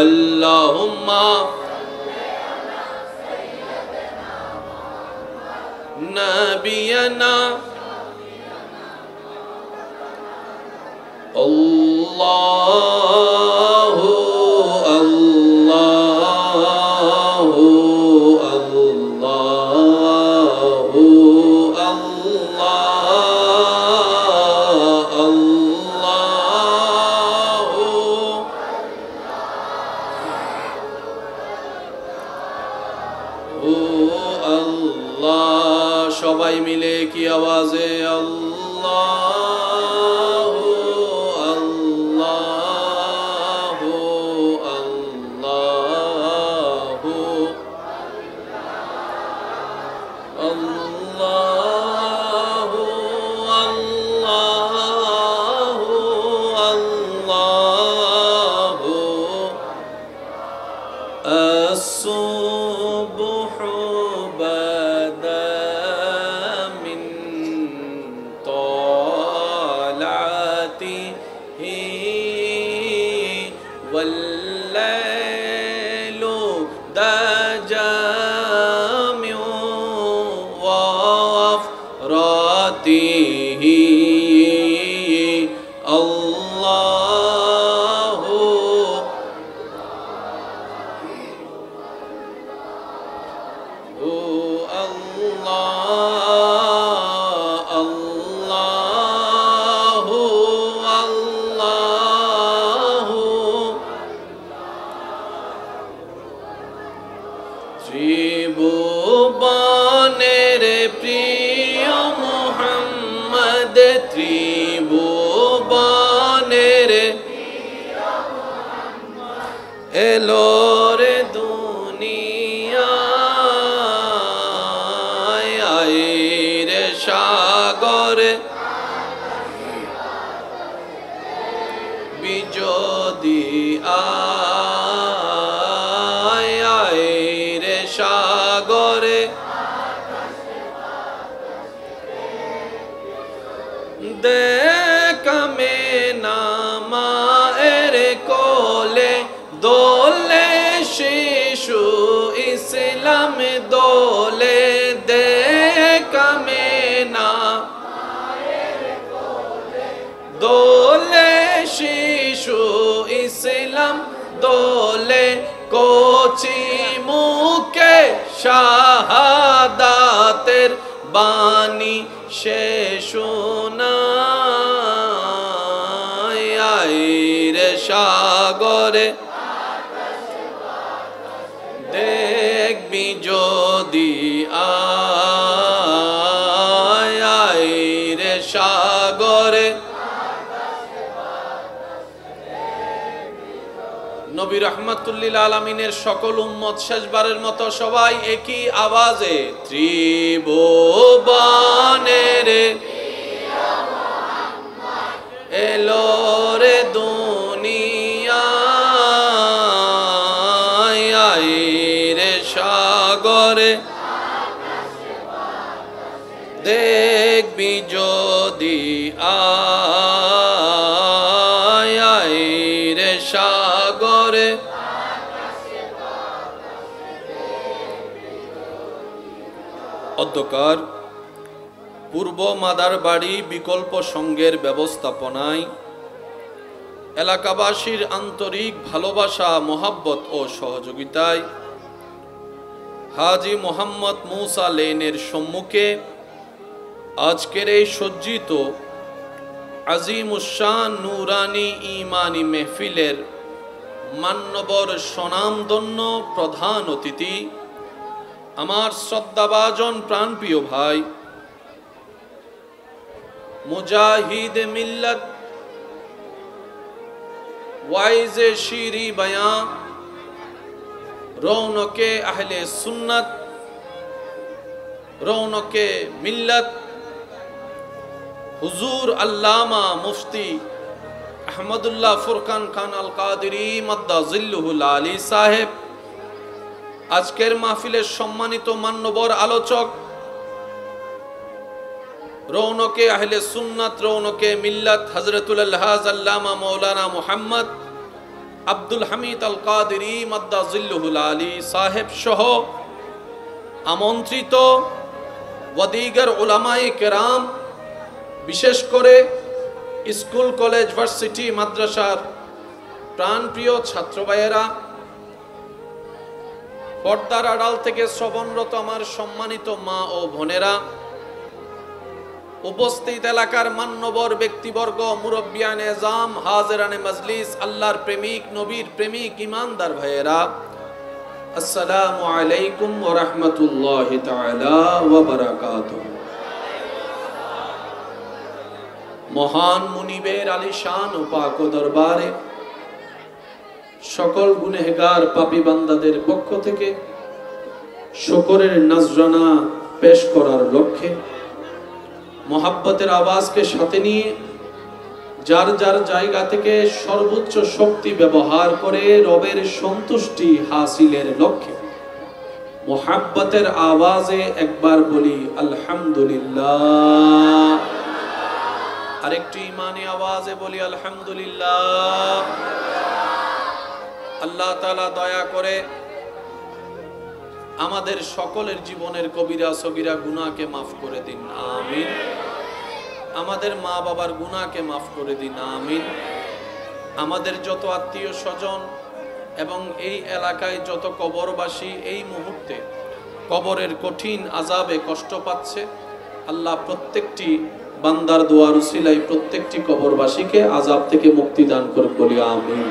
আল্লাহুম্মা নবিয়ানা আল্লাহু আল্লাহু আল্লাহু আল্লাহু আল্লাহ। সবাই মিলে কি আওয়াজে আল্লাহু আল্লাহু আল্লাহু আল্লাহু আল্লাহু আল্লাহু। الصبح بدا من طلعته والليل دجى من وفراته الله ত্রিভুবনের প্রিয় মুহাম্মদ, ত্রিভুবনের এলো রে দুনিয়ায়, আইরে সাগরে বিজদি আইরে সাগরে দেখামে নামা এর কোলে দোলে শিশু ইসলাম দোলে, দেখামে না দোলে শিশু ইসলাম দোলে, কোচি মুখে শাহাদাতের বাণী সে শোনায়, আইরে সাগরে দেখবি যদি আইরে সাগরে। নবী রাহমাতুল্লিল আলামিনের সকল উম্মত শেষবারের মতো সবাই একই আওয়াজে ত্রিভুবনের এলো রে দুনিয়ায়, আইরে সাগরে দেখবি যদি আইরে সাগরে। অধ্যকার পূর্ব মাদারবাড়ি বিকল্প সংঘের ব্যবস্থাপনায় এলাকাবাসীর আন্তরিক ভালোবাসা, মোহাব্বত ও সহযোগিতায় হাজী মোহাম্মদ মুসা লেনের সম্মুখে আজকের এই সজ্জিত আজিমুশান নুরানি ইমানি মেহফিলের মান্যবর স্বনামধন্য প্রধান অতিথি আমার শ্রদ্ধাভাজন প্রাণপ্রিয় ভাই মুজাহিদ মিল্লাত ওয়াইজে শিরি বয়ান রৌনকে আহলে সুন্নাত রৌনকে মিল্লাত হুজুর আল্লামা মুফতি আহমদুল্লাহ ফুরকান খান আল কাদেরী মাদ্দা জিল্লুহুল আলী সাহেব, আজকের মাহফিলের সম্মানিত মান্যবর আলোচক, রৌনকে আহলে সুন্নাত, রৌনকে মিল্লাত, হযরতুল আলহাজ আল্লামা মাওলানা মুহাম্মদ আব্দুল হামিদ আল কাদেরী মাদ্দা জিল্লুহুল আলী সাহেব সহ আমন্ত্রিত ওয়াদিগার উলামায়ে কেরাম, বিশেষ করে স্কুল, কলেজ, ভার্সিটি, মাদ্রাসার প্রাণপ্রিয় ছাত্র ভাইয়েরা, পর্দার আড়াল থেকে শ্রবণরত আমার সম্মানিত মা ও বোনেরা, উপস্থিত এলাকার মান্যবর ব্যক্তিবর্গ, মুরব্বিয়ানে এজাম, হাজিরানে মজলিস, আল্লাহর প্রেমিক, নবীর প্রেমিক, ইমানদার ভাইয়েরা, আসসালামু আলাইকুম ওয়া রাহমাতুল্লাহি তাআলা ওয়া বারাকাতুহু। মহান মুনিবের আলিশান ও পাক দরবারে সকল গুনেহগার পাপী বান্দাদের পক্ষ থেকে শুকরের নজরানা পেশ করার লক্ষ্যে মোহাব্বতের আওয়াজকে সাথে নিয়ে যার যার জায়গা থেকে সর্বোচ্চ শক্তি ব্যবহার করে রবের সন্তুষ্টি হাসিলের লক্ষ্যে মোহাব্বতের আওয়াজে একবার বলি আলহামদুলিল্লাহ, আরেকটি ইমানি আওয়াজে বলি আলহামদুলিল্লাহ। আল্লাহ তাআলা দয়া করে আমাদের সকলের জীবনের কবিরা সগীরা গুনাহকে মাফ করে দিন, আমিন। আমাদের মা বাবার গুনাহকে মাফ করে দিন, আমিন। আমাদের যত আত্মীয় স্বজন এবং এই এলাকায় যত কবরবাসী এই মুহূর্তে কবরের কঠিন আযাবে কষ্ট পাচ্ছে, আল্লাহ প্রত্যেকটি বান্দার দোয়ার উসিলায় প্রত্যেকটি কবরবাসীকে আযাব থেকে মুক্তি দান করুন, বলি আমিন।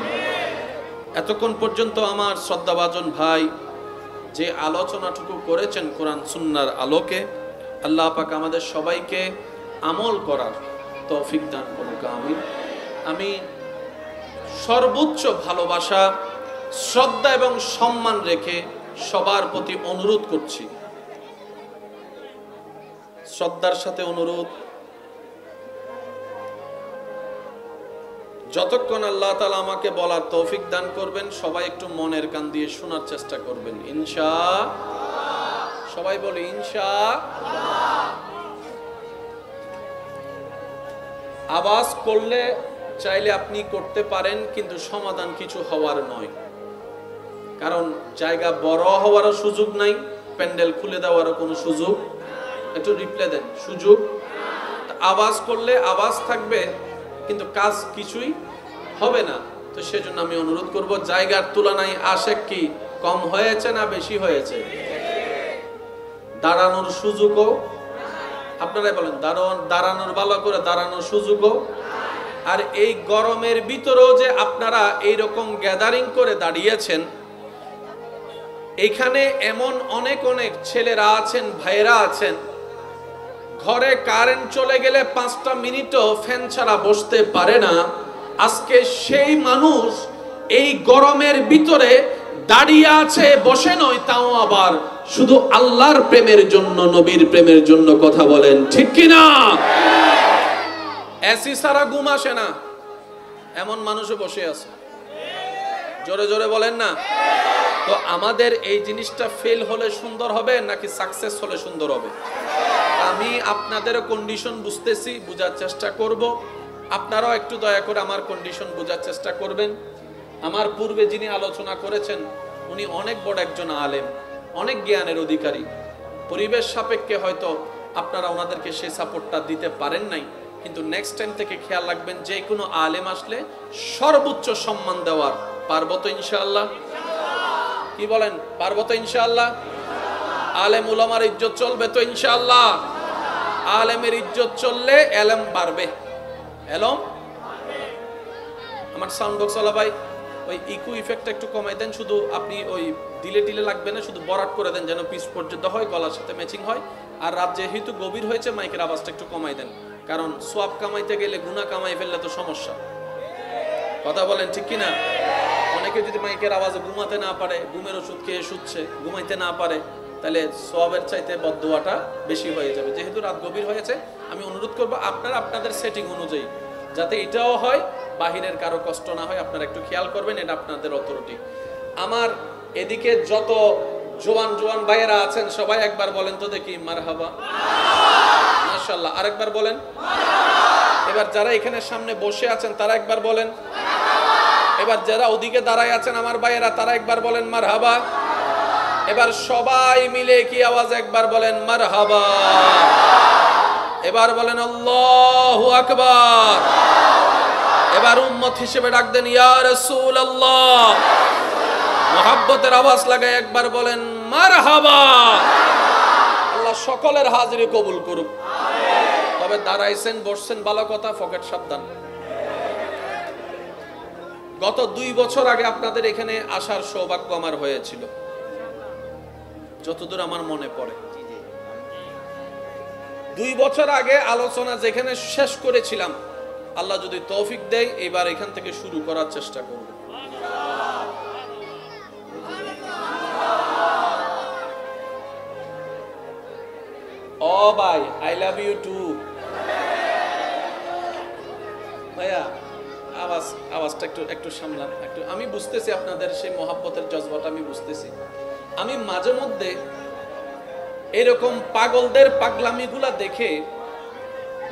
এতক্ষণ পর্যন্ত আমার শ্রদ্ধাভাজন ভাই যে আলোচনাটুকু করেছেন কোরআন সুন্নাহর আলোকে, আল্লাহ পাক আমাদের সবাইকে আমল করার তৌফিক দান করুন, আমিন। আমি সর্বোচ্চ ভালোবাসা, শ্রদ্ধা এবং সম্মান রেখে সবার প্রতি অনুরোধ করছি, শ্রদ্ধার সাথে অনুরোধ, যতক্ষণ আল্লাহ তাআলা আমাকে বলার তৌফিক দান করবেন সবাই একটু মনের কান দিয়ে শোনার চেষ্টা করবেন, ইনশাআল্লাহ। সবাই বলে ইনশাআল্লাহ। আওয়াজ করলে চাইলে আপনি করতে পারেন, কিন্তু সমাধান কিছু হওয়ার নয়, কারণ জায়গা বড় হওয়ারও সুযোগ নাই, প্যান্ডেল খুলে দেওয়ারও কোনো সুযোগ, একটু রিপ্লাই দেন, সুযোগ। আওয়াজ করলে আওয়াজ থাকবে কিন্তু কাজ কিছুই হবে না। তো সেজন্য আমি অনুরোধ করব, জায়গার তুলনায় আশেক কি কম হয়েছে না বেশি হয়েছে? দাঁড়ানোর সুযোগও, আপনারাই বলেন, দাঁড়ানোর ভালো করে দাঁড়ানোর সুযোগও। আর এই গরমের ভিতরেও যে আপনারা এইরকম গ্যাদারিং করে দাঁড়িয়েছেন, এখানে এমন অনেক অনেক ছেলেরা আছেন, ভাইয়েরা আছেন, ঘরে কারেন্ট চলে গেলে 5টা মিনিটও ফ্যান ছাড়া বসতে পারে না। আজকে সেই মানুষ এই গরমের ভিতরে দাঁড়িয়ে আছে, বসে নয়, তাও আবার শুধু আল্লাহর প্রেমের জন্য, নবীর প্রেমের জন্য। কথা বলেন ঠিক কিনা? এসি ছাড়া ঘুম আসে না এমন মানুষও বসে আছে, জোরে জোরে বলেন না। তো আমাদের এই জিনিসটা ফেল হলে সুন্দর হবে নাকি সাকসেস হলে সুন্দর হবে? আমি আপনাদের কন্ডিশন বুঝতেছি, বোঝার চেষ্টা করব। আপনারাও একটু দয়া করে আমার কন্ডিশন বোঝার চেষ্টা করবেন। আমার পূর্বে যিনি আলোচনা করেছেন উনি অনেক বড় একজন আলেম, অনেক জ্ঞানের অধিকারী। পরিবেশ সাপেক্ষে হয়তো আপনারা ওনাদেরকে সেই সাপোর্টটা দিতে পারেন নাই, কিন্তু নেক্সট টাইম থেকে খেয়াল রাখবেন, যে কোনো আলেম আসলে সর্বোচ্চ সম্মান দেওয়ার। পারবো তো ইনশাআল্লাহ? কি বলেন, পারবো তো ইনশাআল্লাহ? আলেম উলামার ইজ্জত চলবে তো ইনশাআল্লাহ? আলেমের ইজ্জত চললে এলম বাড়বে, এলম। আমার সাউন্ড বক্স ওয়ালা ভাই ওই ইকো ইফেক্টটা একটু কমাই দেন, শুধু আপনি ওই দিলে টিলে লাগবে না, শুধু বরাট করে দেন যেন পিচ পর্যন্ত হয়, গলার সাথে ম্যাচিং হয়। আর রাত যেহেতু গভীর হয়েছে, মাইকের আওয়াজটা একটু কমাই দেন, কারণ সোয়াব কামাইতে গেলে গুনাহ কামাই ফেললে তো সমস্যা। কথা বলেন ঠিক কিনা? অনেকে যদি মাইকের আওয়াজে ঘুমাতে না পারে, ঘুমের ওষুধ খেয়ে শুচ্ছে, ঘুমাইতে না পারে, তাহলে সোয়াবের চাইতে বদদুয়াটা বেশি হয়ে যাবে। যেহেতু রাত গভীর হয়েছে, আমি অনুরোধ করবো আপনারা আপনাদের সেটিং অনুযায়ী যাতে এটাও হয় বাহিরের কারো কষ্ট না হয় আপনারা একটু খেয়াল করবেন, এটা আপনাদের অথরিটি। আমার এদিকে যত জোয়ান জোয়ান ভাইয়েরা আছেন সবাই একবার বলেন তো দেখি মারহাবা, মাশাআল্লাহ। আরেকবার বলেন। এবার যারা এখানে সামনে বসে আছেন তারা একবার বলেন। এবার যারা ওদিকে দাঁড়ায় আছেন আমার ভাইয়েরা তারা একবার বলেন মারহাবা। এবার সবাই মিলে কি আওয়াজ একবার বলেন মারহাবা। এবার বলেন আল্লাহু আকবার। এবার উম্মত হিসেবে ডাক দেন ইয়া রাসূলুল্লাহ। মুহাব্বতের আওয়াজ লাগায় একবার বলেন মারহাবা। আল্লাহ সকলের হাজিরি কবুল করুক। তবে দাঁড়াইছেন বসছেন ভালো কথা, পকেট সাবধান। গত 2 বছর আগে আপনাদের এখানে আসার সৌভাগ্য আমার হয়েছিল, যতদূর আমার মনে পড়ে। 2 বছর আগে আলোচনা যেখানে শেষ করেছিলাম, আল্লাহ যদি তৌফিক দেয় এবার এখান থেকে শুরু করার চেষ্টা করব। ও ভাই, আই লাভ ইউ টু। ভাইয়া আওয়াজটা একটু সামলান একটু। আমি বুঝতেছি আপনাদের সেই মহাব্বতের জজবাটা আমি বুঝতেছি। আমি মাঝে মধ্যে এরকম পাগলদের পাগলামিগুলা দেখে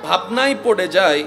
ভাবনায় পড়ে যায়